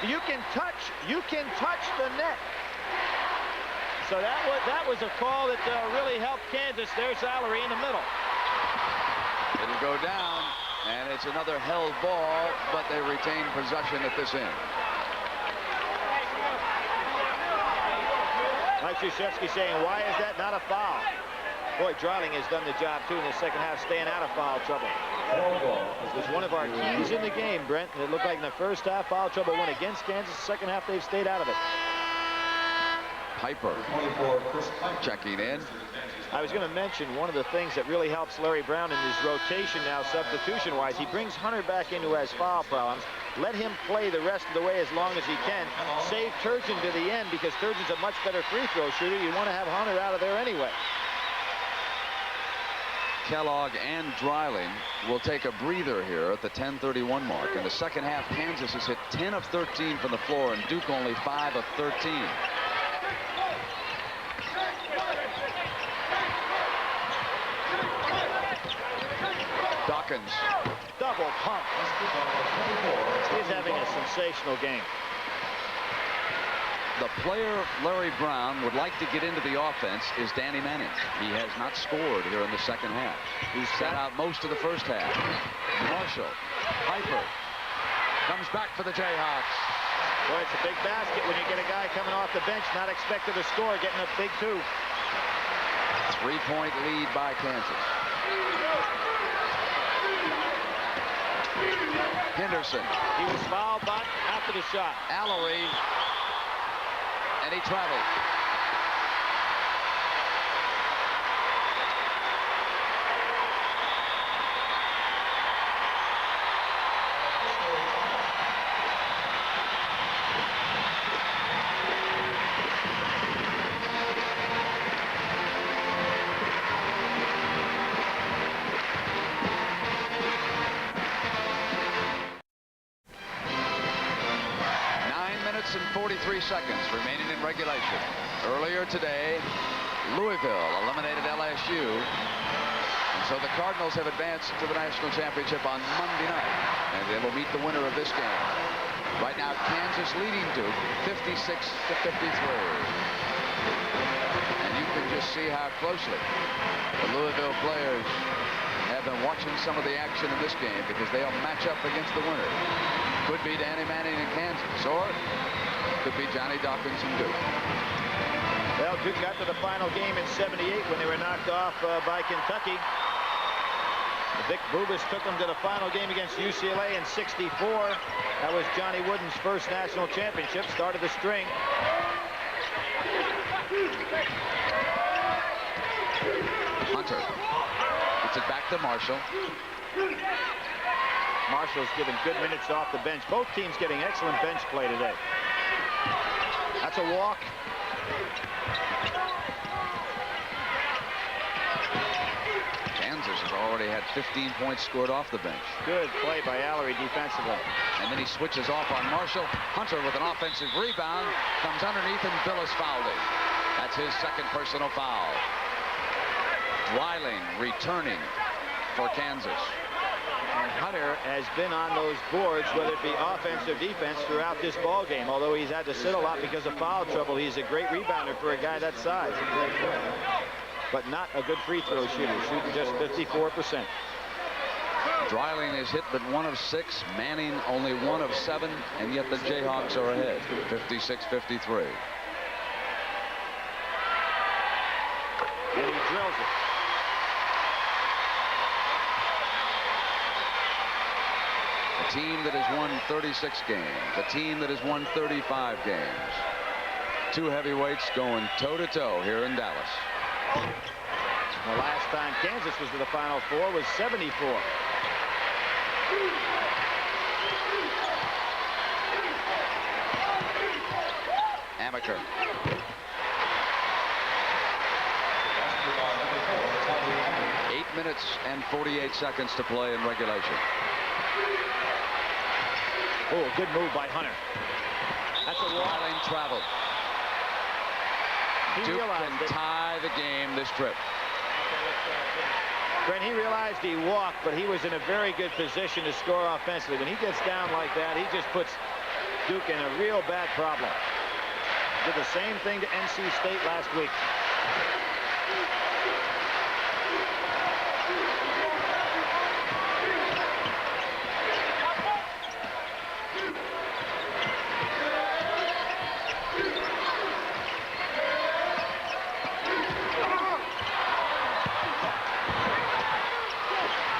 You can touch the net. So that was a call that really helped Kansas. There's Allery in the middle. It'll go down, and it's another held ball, but they retain possession at this end. Mike Krzyzewski saying, why is that not a foul? Boy, Dreiling has done the job, too, in the second half, staying out of foul trouble. This was one of our keys in the game, Brent. It looked like in the first half, foul trouble went against Kansas. The second half, they've stayed out of it. Piper checking in. I was going to mention one of the things that really helps Larry Brown in his rotation now, substitution-wise, he brings Hunter back in who has foul problems. Let him play the rest of the way as long as he can. Save Turgeon to the end because Turgeon's a much better free throw shooter. You want to have Hunter out of there anyway. Kellogg and Dreiling will take a breather here at the 10:31 mark. In the second half, Kansas has hit 10 of 13 from the floor, and Duke only 5 of 13. Dawkins. Double pump. He's having a sensational game. The player Larry Brown would like to get into the offense is Danny Manning. He has not scored here in the second half. He's sat out most of the first half. Marshall, Piper, comes back for the Jayhawks. Boy, it's a big basket when you get a guy coming off the bench not expected to score, getting a big 2. 3-point lead by Kansas. Henderson. He was fouled back after the shot. Allery. And he traveled. And 43 seconds remaining in regulation. Earlier today, Louisville eliminated LSU, and so the Cardinals have advanced to the national championship on Monday night, and they will meet the winner of this game. Right now, Kansas leading Duke 56-53, and you can just see how closely the Louisville players have been watching some of the action in this game, because they'll match up against the winner. Could be Danny Manning in Kansas, or could be Johnny Dawkins in Duke. Well, Duke got to the final game in '78 when they were knocked off by Kentucky. Vic Bubas took them to the final game against UCLA in '64. That was Johnny Wooden's first national championship, started the string. Hunter gets it back to Marshall. Marshall's given good minutes off the bench. Both teams getting excellent bench play today. That's a walk. Kansas has already had 15 points scored off the bench. Good play by Allery defensively. And then he switches off on Marshall. Hunter with an offensive rebound. Comes underneath and Billis fouled him. That's his second personal foul. Dreiling returning for Kansas. And Hunter has been on those boards, whether it be offense or defense, throughout this ball game. Although he's had to sit a lot because of foul trouble, he's a great rebounder for a guy that size. But not a good free throw shooter, shooting just 54%. Dreiling is hit but 1 of 6. Manning only 1 of 7, and yet the Jayhawks are ahead, 56-53. And he drills it. A team that has won 36 games, a team that has won 35 games. Two heavyweights going toe-to-toe here in Dallas. The last time Kansas was to the Final Four was 74. Amaker. Minutes and 48 seconds to play in regulation. Oh, good move by Hunter. That's a Dreiling traveled. Duke can tie the game this trip. Brent, he realized he walked, but he was in a very good position to score offensively. When he gets down like that, he just puts Duke in a real bad problem. Did the same thing to NC State last week.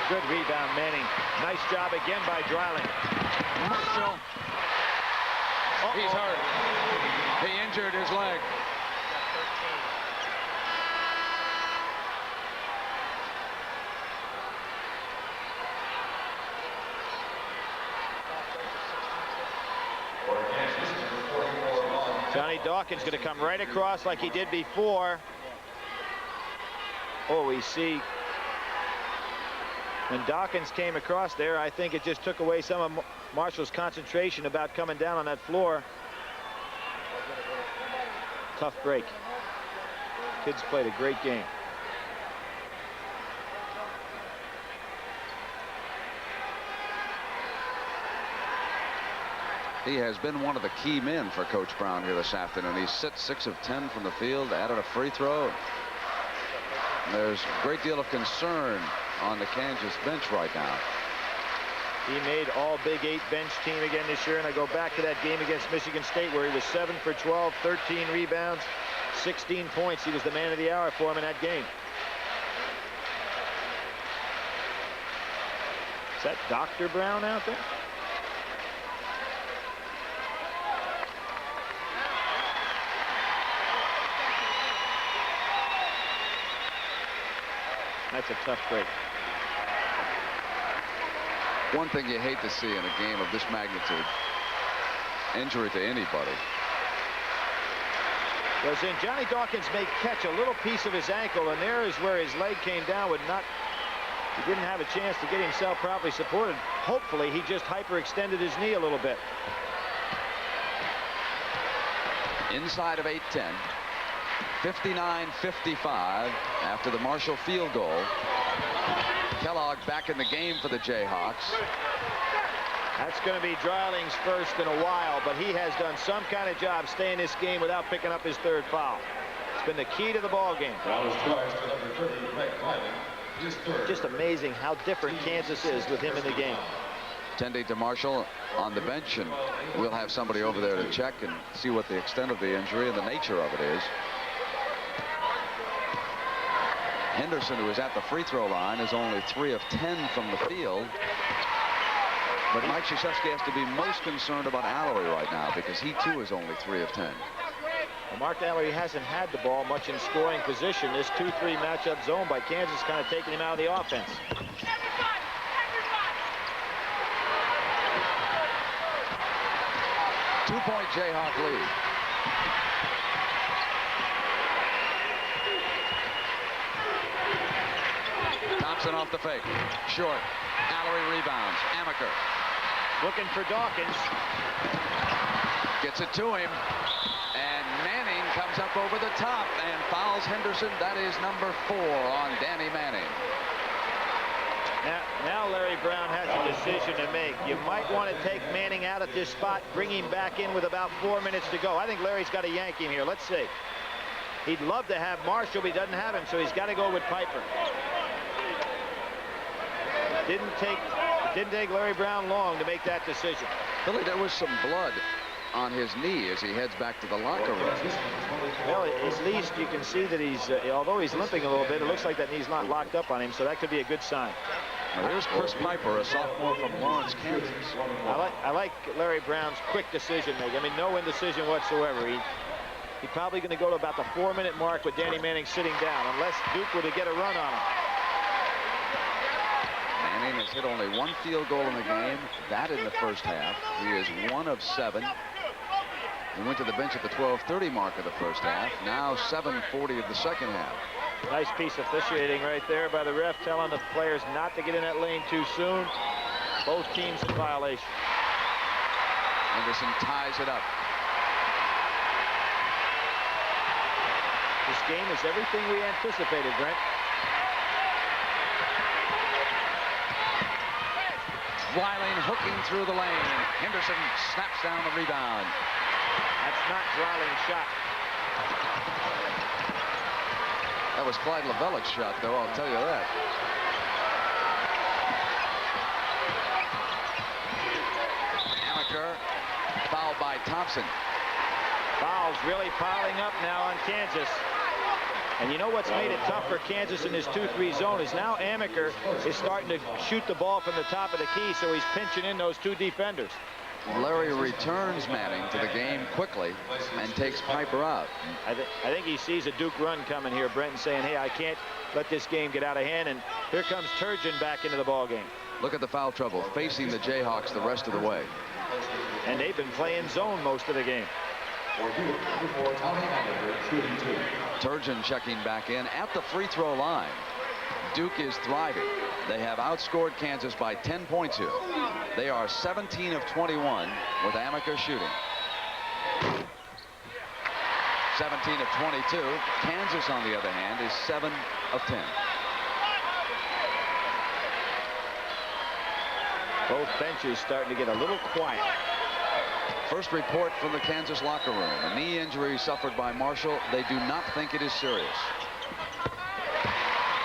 Good rebound, Manning. Nice job again by Dreiling. Marshall. He's hurt. He injured his leg. Johnny Dawkins going to come right across like he did before. Oh, we see when Dawkins came across there, I think it just took away some of Marshall's concentration about coming down on that floor. Tough break. Kids played a great game. He has been one of the key men for Coach Brown here this afternoon. He's 6 of 10 from the field, added a free throw. And there's a great deal of concern on the Kansas bench right now. He made all Big 8 bench team again this year, and I go back to that game against Michigan State where he was 7 for 12, 13 rebounds, 16 points. He was the man of the hour for him in that game. Is that Dr. Brown out there? That's a tough break. One thing you hate to see in a game of this magnitude, injury to anybody. Was in Johnny Dawkins may catch a little piece of his ankle, and there is where his leg came down. He didn't have a chance to get himself properly supported. Hopefully, he just hyperextended his knee a little bit. Inside of 8-10. 59-55 after the Marshall field goal. Kellogg back in the game for the Jayhawks. That's going to be Dreiling's first in a while, but he has done some kind of job staying this game without picking up his third foul. It's been the key to the ball game. Just amazing how different Kansas is with him in the game. Tending to Marshall on the bench, and we'll have somebody over there to check and see what the extent of the injury and the nature of it is. Henderson, who is at the free throw line, is only 3 of 10 from the field. But Mike Krzyzewski has to be most concerned about Allery right now because he too is only 3 of 10. Well, Mark Allery hasn't had the ball much in scoring position. This 2-3 matchup zone by Kansas kind of taking him out of the offense. Two-point Jayhawk lead. Thompson off the fake. Short. Allery rebounds. Amaker. Looking for Dawkins. Gets it to him. And Manning comes up over the top and fouls Henderson. That is number 4 on Danny Manning. Now Larry Brown has a decision to make. You might want to take Manning out at this spot, bring him back in with about 4 minutes to go. I think Larry's got to yank him here. Let's see. He'd love to have Marshall, but he doesn't have him, so he's got to go with Piper. Didn't take Larry Brown long to make that decision. Billy, there was some blood on his knee as he heads back to the locker room. Well, at least you can see that he's, although he's limping a little bit, it looks like that knee's not locked up on him, so that could be a good sign. Now, here's Chris Piper, a sophomore from Lawrence, Kansas. I like Larry Brown's quick decision making. I mean, no indecision whatsoever. He's probably going to go to about the 4-minute mark with Danny Manning sitting down, unless Duke were to get a run on him. Manning has hit only 1 field goal in the game, that in the first half. He is 1 of 7. He went to the bench at the 12:30 mark of the first half. Now 7:40 of the second half. Nice piece of officiating right there by the ref, telling the players not to get in that lane too soon. Both teams in violation. Anderson ties it up. This game is everything we anticipated, Brent. Dreiling hooking through the lane. Henderson snaps down the rebound. That's not Dreiling's shot. That was Clyde Lavelic's shot, though, I'll tell you that. Amaker, fouled by Thompson. Fouls really piling up now on Kansas. And you know what's made it tough for Kansas in this 2-3 zone is now Amaker is starting to shoot the ball from the top of the key, so he's pinching in those 2 defenders. Larry returns Manning to the game quickly and takes Piper out. I think he sees a Duke run coming here, Brenton, saying, hey, I can't let this game get out of hand. And here comes Turgeon back into the ball game. Look at the foul trouble facing the Jayhawks the rest of the way. And they've been playing zone most of the game. Turgeon checking back in at the free throw line. Duke is thriving. They have outscored Kansas by 10 points here. They are 17 of 21 with Amaker shooting. 17 of 22. Kansas, on the other hand, is 7 of 10. Both benches starting to get a little quiet. First report from the Kansas locker room. A knee injury suffered by Marshall. They do not think it is serious.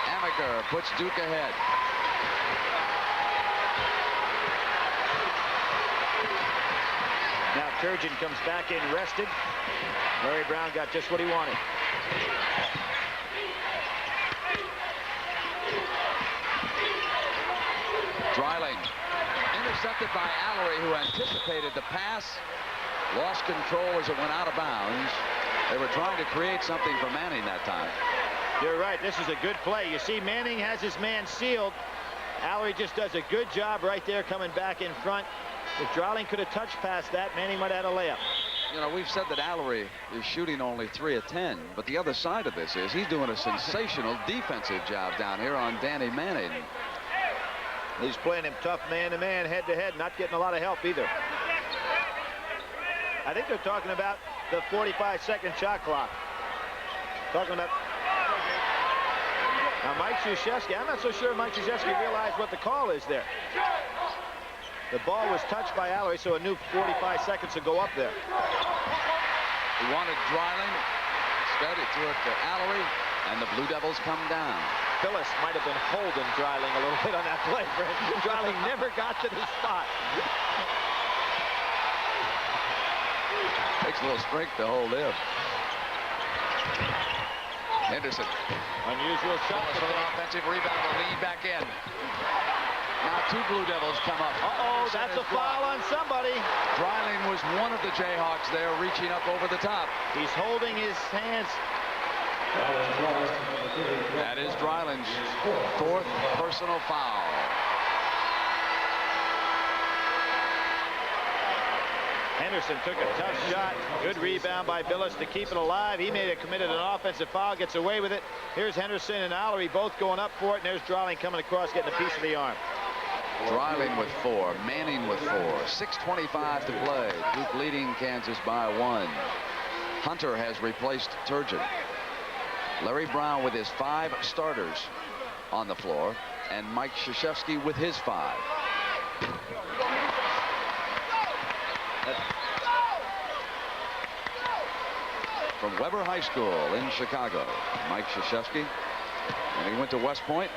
Amaker puts Duke ahead. Now Turgeon comes back in rested. Larry Brown got just what he wanted. Dreiling intercepted by Allery, who anticipated the pass. Lost control as it went out of bounds. They were trying to create something for Manning that time. You're right. This is a good play. You see Manning has his man sealed. Allery just does a good job right there coming back in front. If Dreiling could have touched past that, Manning might have had a layup. You know, we've said that Allery is shooting only 3 of 10, but the other side of this is he's doing a sensational defensive job down here on Danny Manning. He's playing him tough man-to-man, head-to-head, not getting a lot of help either. I think they're talking about the 45-second shot clock. Talking about now Mike Krzyzewski. I'm not so sure Mike Krzyzewski realized what the call is there. The ball was touched by Allery, so a new 45 seconds to go up there. He wanted Dreiling. Instead, he threw it to Allery, and the Blue Devils come down. Phyllis might have been holding Dreiling a little bit on that play, Fred. Dreiling never got to the spot. Takes a little strength to hold him. Henderson. Unusual shot for an offensive rebound to lead back in. Now 2 Blue Devils come up. Uh-oh, that's a foul on somebody. Dreiling was one of the Jayhawks there, reaching up over the top. He's holding his hands. That is Dreiling's 4th personal foul. Henderson took a tough shot. Good rebound by Billis to keep it alive. He may have committed an offensive foul, gets away with it. Here's Henderson and Allery both going up for it, and there's Dreiling coming across, getting a piece of the arm. Dreiling with 4, Manning with 4, 6:25 to play. Duke leading Kansas by 1. Hunter has replaced Turgeon. Larry Brown with his 5 starters on the floor, and Mike Krzyzewski with his 5. From Weber High School in Chicago, Mike Krzyzewski, and he went to West Point.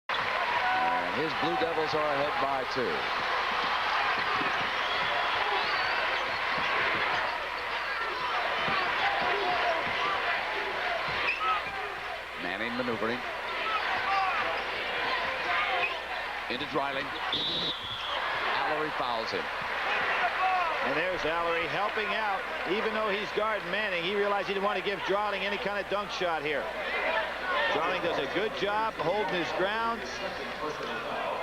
And his Blue Devils are ahead by 2. Manning maneuvering. Into Dreiling. Allery fouls him. And there's Allery helping out. Even though he's guarding Manning, he realized he didn't want to give Dreiling any kind of dunk shot here. Dreiling does a good job holding his ground.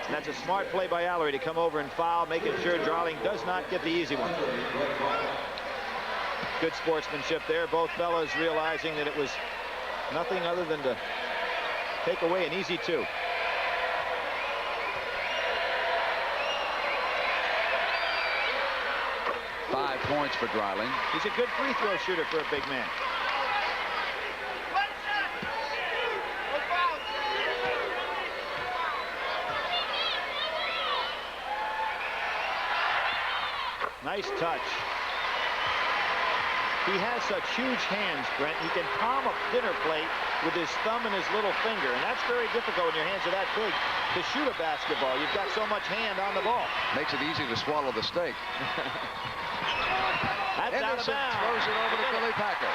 And that's a smart play by Allery to come over and foul, making sure Dreiling does not get the easy one. Good sportsmanship there. Both fellas realizing that it was nothing other than to take away an easy 2. Points for Dreiling. He's a good free throw shooter for a big man. Nice touch. He has such huge hands, Brent. He can palm a dinner plate with his thumb and his little finger, and that's very difficult when your hands are that big to shoot a basketball. You've got so much hand on the ball. Makes it easy to swallow the steak. That's Henderson out of bounds. throws it over to Billy Packer.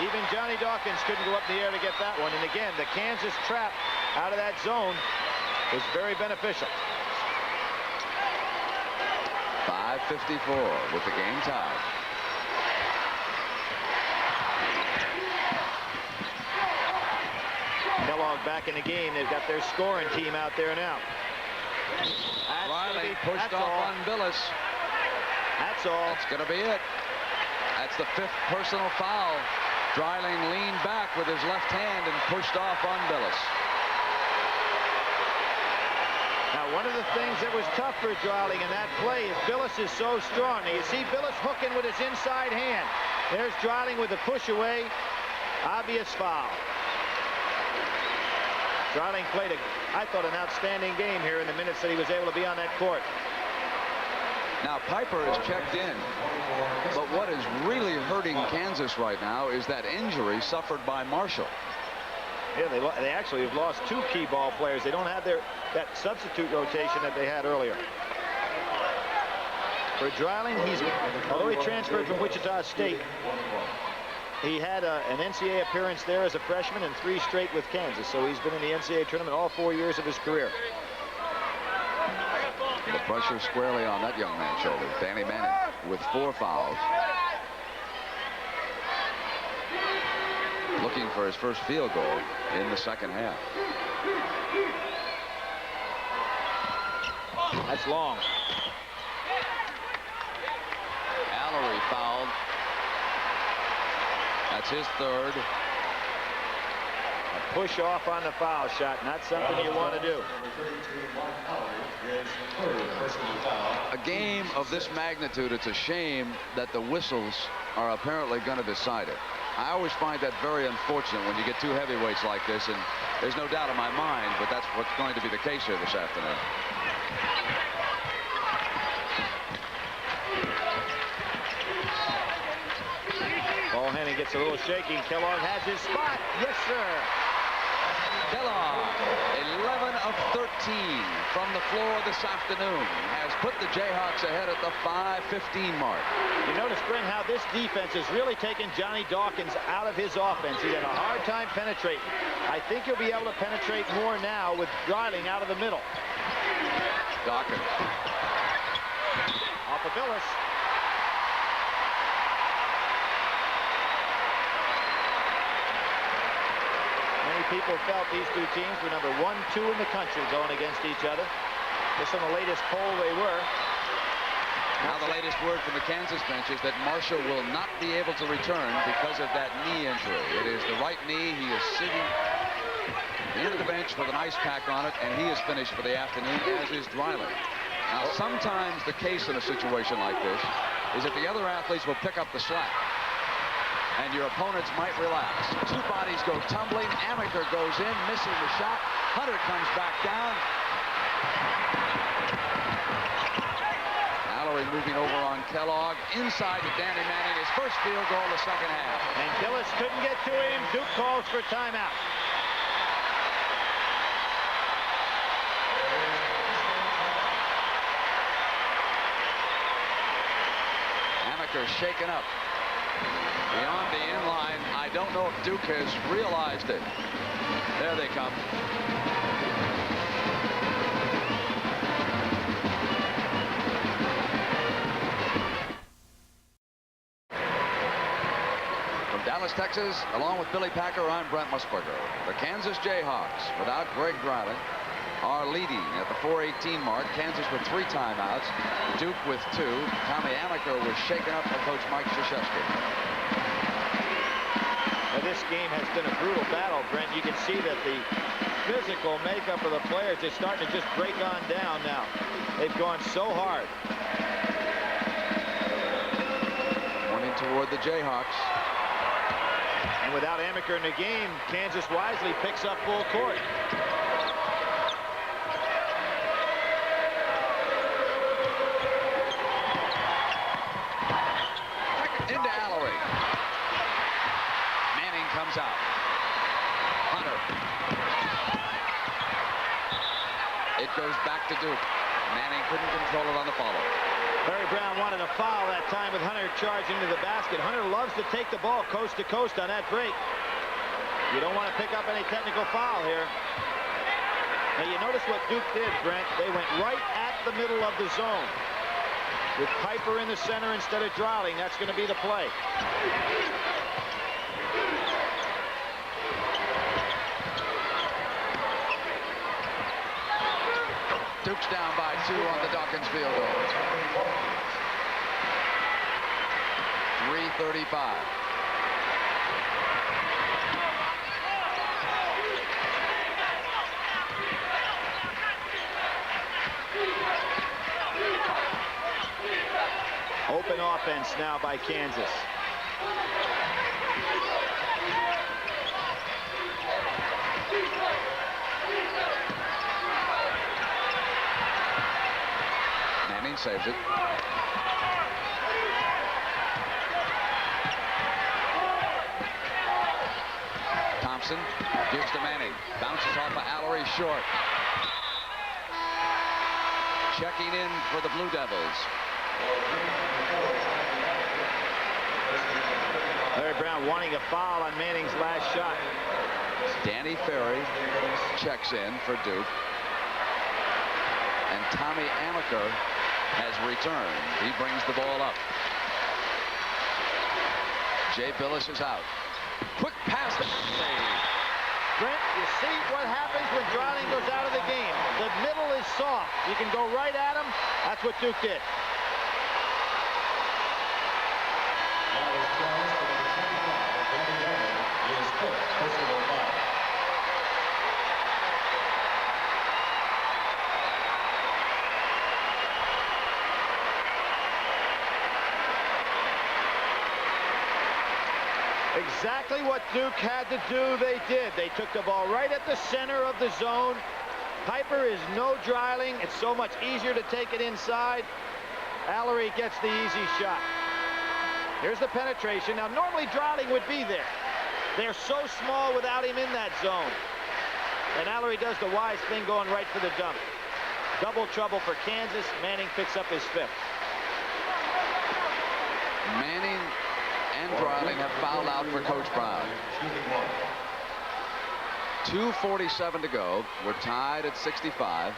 Even Johnny Dawkins couldn't go up in the air to get that one. And again, the Kansas trap out of that zone is very beneficial. 5:54 with the game tied. Kellogg back in the game. They've got their scoring team out there now. Riley pushed off on Billis. That's all. That's going to be it. That's the 5th personal foul. Dreiling leaned back with his left hand and pushed off on Billis. Now, one of the things that was tough for Dreiling in that play is Billis is so strong. Now, you see Billis hooking with his inside hand. There's Dreiling with the push away. Obvious foul. Dreiling played, I thought, an outstanding game here in the minutes that he was able to be on that court. Now Piper is checked in, but what is really hurting Kansas right now is that injury suffered by Marshall. Yeah, they actually have lost 2 key ball players. They don't have that substitute rotation that they had earlier. For Dreiling, although he transferred from Wichita State, he had an NCAA appearance there as a freshman and 3 straight with Kansas. So he's been in the NCAA tournament all 4 years of his career. The pressure squarely on that young man's shoulder. Danny Manning with 4 fouls. Looking for his first field goal in the second half. That's long. Allery fouled. That's his 3rd. A push off on the foul shot, not something you want to do. A game of this magnitude, it's a shame that the whistles are apparently going to decide it. I always find that very unfortunate when you get 2 heavyweights like this, and there's no doubt in my mind, but that's what's going to be the case here this afternoon. Ball Henning gets a little shaky. Kellogg has his spot. Yes, sir. Kellogg, 11 of 13 from the floor this afternoon, has put the Jayhawks ahead at the 5:15 mark. You notice, Brent, how this defense has really taken Johnny Dawkins out of his offense. He had a hard time penetrating. I think he'll be able to penetrate more now with Dreiling out of the middle. Dawkins. Off of Billis. Many people felt these two teams were number 1, 2 in the country going against each other. Just on the latest poll they were. Now the latest word from the Kansas bench is that Marshall will not be able to return because of that knee injury. It is the right knee. He is sitting in the bench with an ice pack on it, and he is finished for the afternoon, as is Dreiling. Now sometimes the case in a situation like this is that the other athletes will pick up the slack, and your opponents might relax. Two bodies go tumbling. Amaker goes in, missing the shot. Hunter comes back down. Mallory moving over on Kellogg. Inside to Danny Manning. His first field goal the second half. And Gillis couldn't get to him. Duke calls for timeout. Amaker shaken up. Beyond the inline. I don't know if Duke has realized it. There they come. From Dallas, Texas, along with Billy Packer, I'm Brent Musburger. The Kansas Jayhawks, without Greg Dreiling, are leading at the 4:18 mark. Kansas with 3 timeouts. Duke with 2. Tommy Amaker was shaken up by Coach Mike Krzyzewski. Now, this game has been a brutal battle, Brent. You can see that the physical makeup of the players is starting to just break on down now. They've gone so hard. Pointing toward the Jayhawks. And without Amaker in the game, Kansas wisely picks up full court. Into Allery. Manning comes out. Hunter. It goes back to Duke. Manning couldn't control it on the follow. Larry Brown wanted a foul that time with Hunter charging to the basket. Hunter loves to take the ball coast to coast on that break. You don't want to pick up any technical foul here. Now you notice what Duke did, Brent. They went right at the middle of the zone. With Piper in the center instead of Dreiling, that's going to be the play. Duke's down by 2 on the Dawkins field goal. 3:35. Open offense now by Kansas. Manning saves it. Thompson gives to Manning. Bounces off of Allery short. Checking in for the Blue Devils. Larry Brown wanting a foul on Manning's last shot. Danny Ferry checks in for Duke. And Tommy Amaker has returned. He brings the ball up. Jay Billis is out. Quick pass. Brent, you see what happens when Dreiling goes out of the game. The middle is soft. You can go right at him. That's what Duke did. Exactly what Duke had to do, they did. They took the ball right at the center of the zone. Piper is no Dreiling. It's so much easier to take it inside. Allery gets the easy shot. Here's the penetration. Now, normally Dreiling would be there. They're so small without him in that zone. And Allery does the wise thing going right for the dump. Double trouble for Kansas. Manning picks up his 5th. Manning and Dreiling have fouled out for Coach Brown. 2:47 to go. We're tied at 65.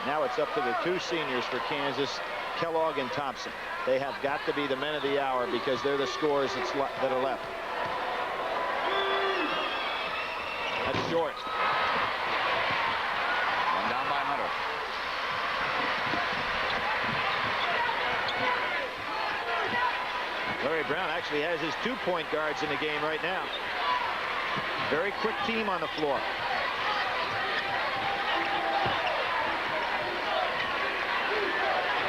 Now it's up to the 2 seniors for Kansas, Kellogg and Thompson. They have got to be the men of the hour because they're the scorers that are left. That's short. One down by Hunter. Larry Brown actually has his 2 point guards in the game right now. Very quick team on the floor.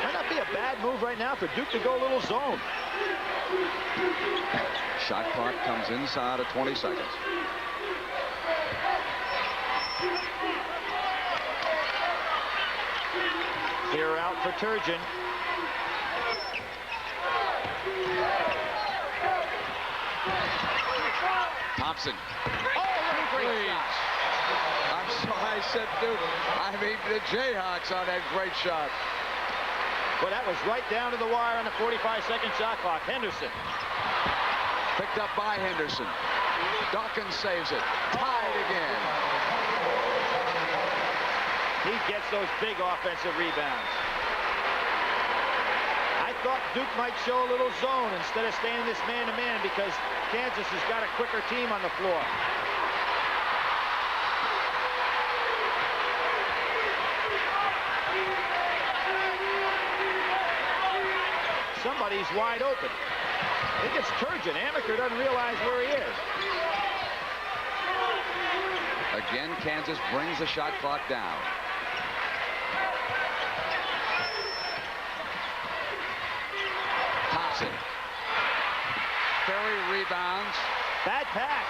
Might not be a bad move right now for Duke to go a little zone. Shot clock comes inside of 20 seconds. Clear out for Turgeon. Thompson. Oh, great shot. I'm sorry I said Duke. I mean the Jayhawks on that great shot. Well, that was right down to the wire on the 45-second shot clock. Henderson. Picked up by Henderson. Dawkins saves it. Tied again. He gets those big offensive rebounds. I thought Duke might show a little zone instead of staying this man-to-man because Kansas has got a quicker team on the floor. Somebody's wide open. I think it's Turgeon. Amaker doesn't realize where he is. Again, Kansas brings the shot clock down. Thompson. Ferry rebounds. Bad pass.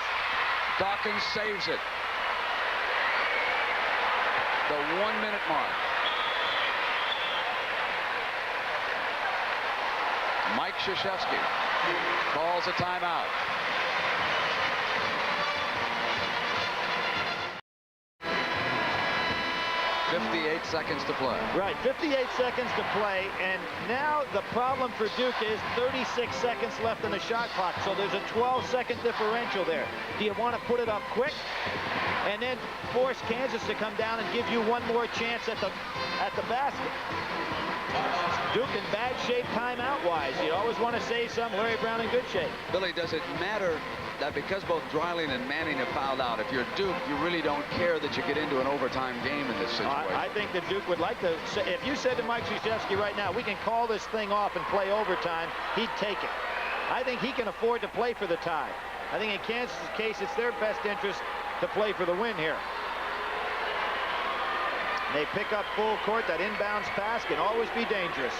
Dawkins saves it. The 1-minute mark. Mike Krzyzewski calls a timeout. .58 seconds to play. Right, 58 seconds to play, and now the problem for Duke is 36 seconds left on the shot clock, so there's a 12-second differential there. Do you want to put it up quick and then force Kansas to come down and give you one more chance at the basket? Duke in bad shape timeout-wise. You always want to save some. Larry Brown in good shape. Billy, does it matter that because both Dreiling and Manning have fouled out, if you're Duke, you really don't care that you get into an overtime game in this situation? I think that Duke would like to. If you said to Mike Krzyzewski right now, we can call this thing off and play overtime, he'd take it. I think he can afford to play for the tie. I think in Kansas' case, it's their best interest to play for the win here. They pick up full court. That inbounds pass can always be dangerous.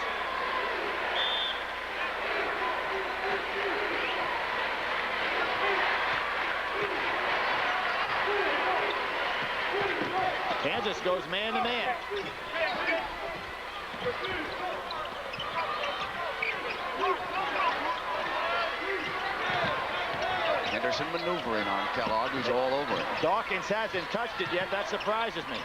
Kansas goes man-to-man. Henderson maneuvering on Kellogg, who's all over it. Dawkins hasn't touched it yet. That surprises me.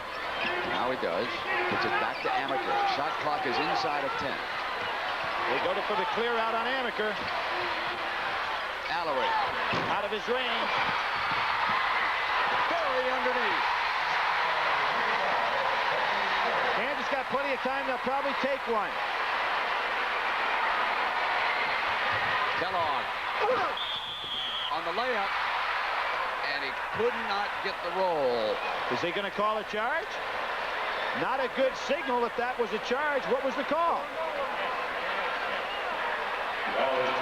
Now he does. Puts it back to Amaker. Shot clock is inside of 10. They go for the clear out on Amaker. Allery. Out of his range. Ferry underneath. Kansas got plenty of time. They'll probably take one. Kellogg on the layup, and he could not get the roll. Is he going to call a charge? Not a good signal if that was a charge. What was the call?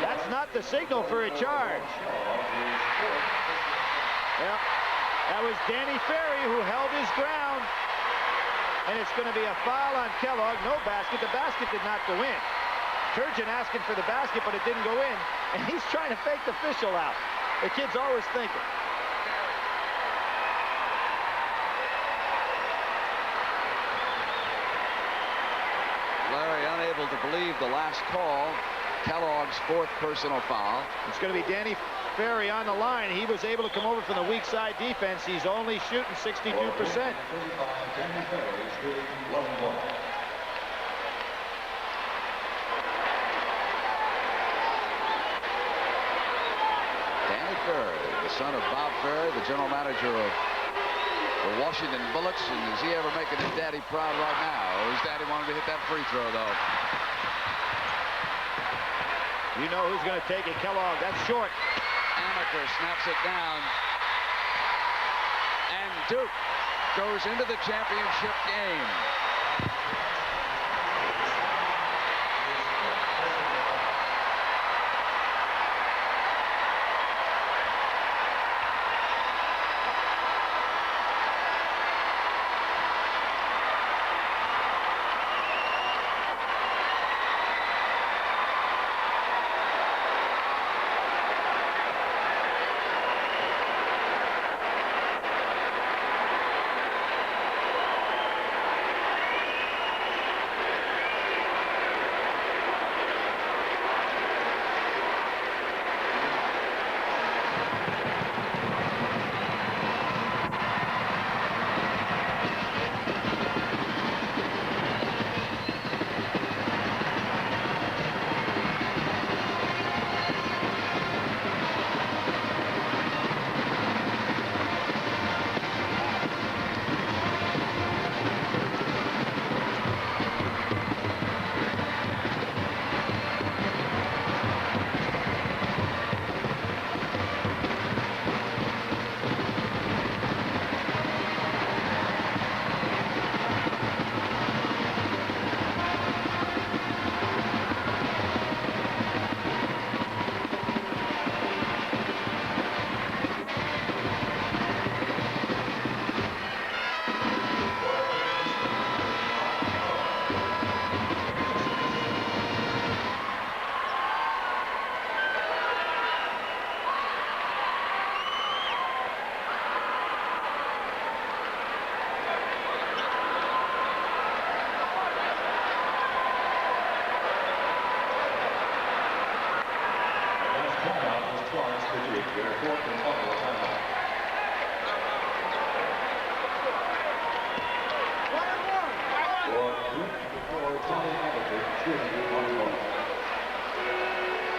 That's not the signal for a charge. Well, that was Danny Ferry who held his ground. And it's going to be a foul on Kellogg. No basket. The basket did not go in. Turgeon asking for the basket, but it didn't go in. And he's trying to fake the official out. The kid's always thinking. Larry unable to believe the last call. Kellogg's 4th personal foul. It's going to be Danny Ferry on the line. He was able to come over from the weak side defense. He's only shooting 62%. Danny Ferry, the son of Bob Ferry, the general manager of the Washington Bullets. And is he ever making his daddy proud right now? His daddy wanted to hit that free throw, though. You know who's going to take it. Kellogg. That's short. Amaker snaps it down. And Duke goes into the championship game.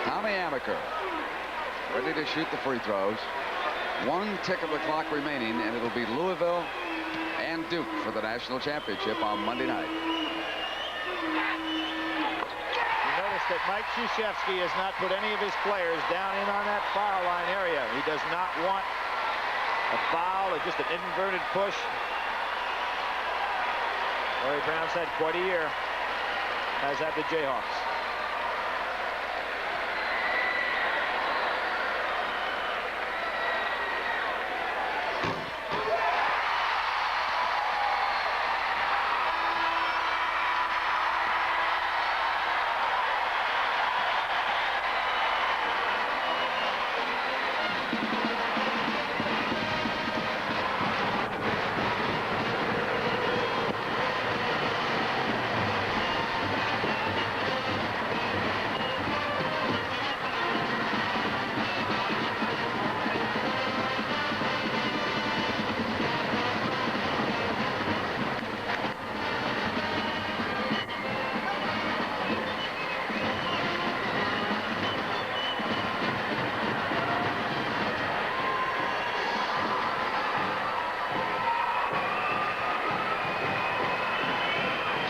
Tommy Amaker ready to shoot the free throws. 1 tick of the clock remaining, and it'll be Louisville and Duke for the national championship on Monday night. You notice that Mike Krzyzewski has not put any of his players down in on that foul line area. He does not want a foul or just an inverted push. Larry Brown's had quite a year, as have the Jayhawks.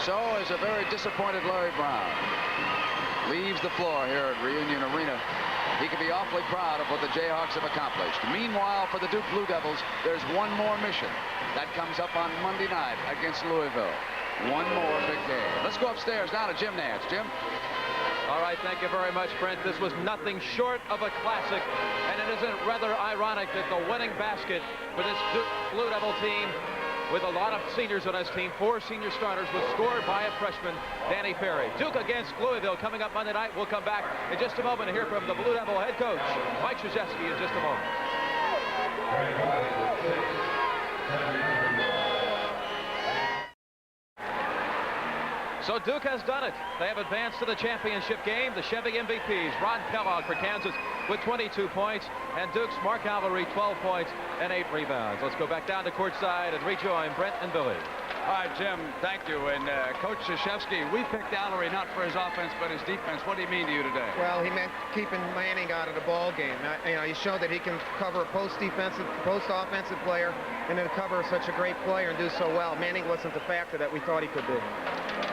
So is a very disappointed Larry Brown. Leaves the floor here at Reunion Arena. He can be awfully proud of what the Jayhawks have accomplished. Meanwhile, for the Duke Blue Devils, there's one more mission. That comes up on Monday night against Louisville. One more big game. Let's go upstairs now to Jim Nance. Jim? All right, thank you very much, Brent. This was nothing short of a classic, and it isn't rather ironic that the winning basket for this Duke Blue Devil team, with a lot of seniors on his team, 4 senior starters, was scored by a freshman, Danny Ferry. Duke against Louisville coming up Monday night. We'll come back in just a moment to hear from the Blue Devil head coach, Mike Krzyzewski, in just a moment. So Duke has done it. They have advanced to the championship game. The Chevy MVPs, Ron Kellogg for Kansas with 22 points, and Duke's Mark Alvery 12 points and 8 rebounds. Let's go back down to courtside and rejoin Brent and Billy. All right, Jim, thank you. And Coach Krzyzewski, we picked Alvery not for his offense, but his defense. What do you mean to you today? Well, he meant keeping Manning out of the ball game. You know, he showed that he can cover a post-offensive player and then cover such a great player and do so well. Manning wasn't the factor that we thought he could be.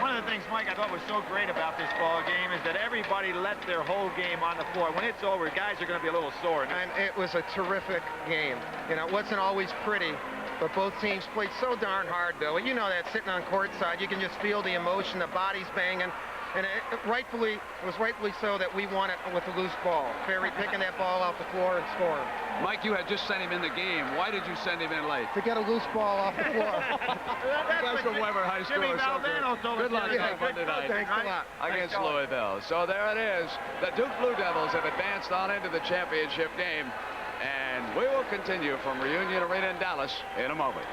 One of the things, Mike, I thought was so great about this ball game is that everybody let their whole game on the floor. When it's over, guys are going to be a little sore. And it was a terrific game. You know, it wasn't always pretty, but both teams played so darn hard, Bill. And you know that sitting on courtside, you can just feel the emotion, the bodies banging. And it was rightfully so that we won it with a loose ball. Ferry picking that ball off the floor and scoring. Mike, you had just sent him in the game. Why did you send him in late? To get a loose ball off the floor. That's from Weber High School. Jimmy Valdano told us. Good luck on Monday night. Thanks a lot. Against Louisville. So there it is. The Duke Blue Devils have advanced on into the championship game. And we will continue from Reunion Arena in Dallas in a moment.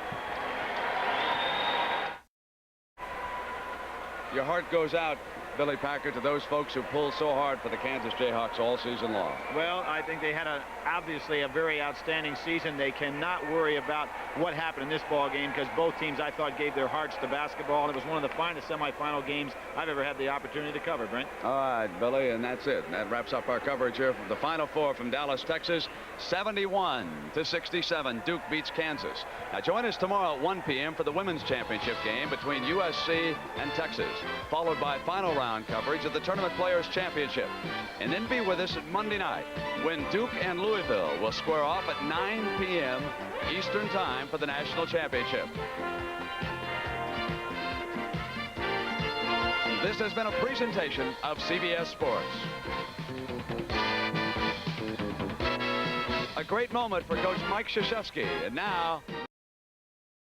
Your heart goes out, Billy Packer, to those folks who pulled so hard for the Kansas Jayhawks all season long. Well, I think they had obviously a very outstanding season. They cannot worry about what happened in this ball game because both teams, I thought, gave their hearts to basketball. And it was one of the finest semifinal games I've ever had the opportunity to cover, Brent. All right, Billy, and that's it. That wraps up our coverage here from the Final Four from Dallas, Texas. 71-67, Duke beats Kansas. Now join us tomorrow at 1 p.m. for the women's championship game between USC and Texas, followed by final round coverage of the Tournament Players Championship. And then be with us at Monday night when Duke and Louisville will square off at 9 p.m. Eastern Time for the National Championship. This has been a presentation of CBS Sports. A great moment for Coach Mike Krzyzewski. And now,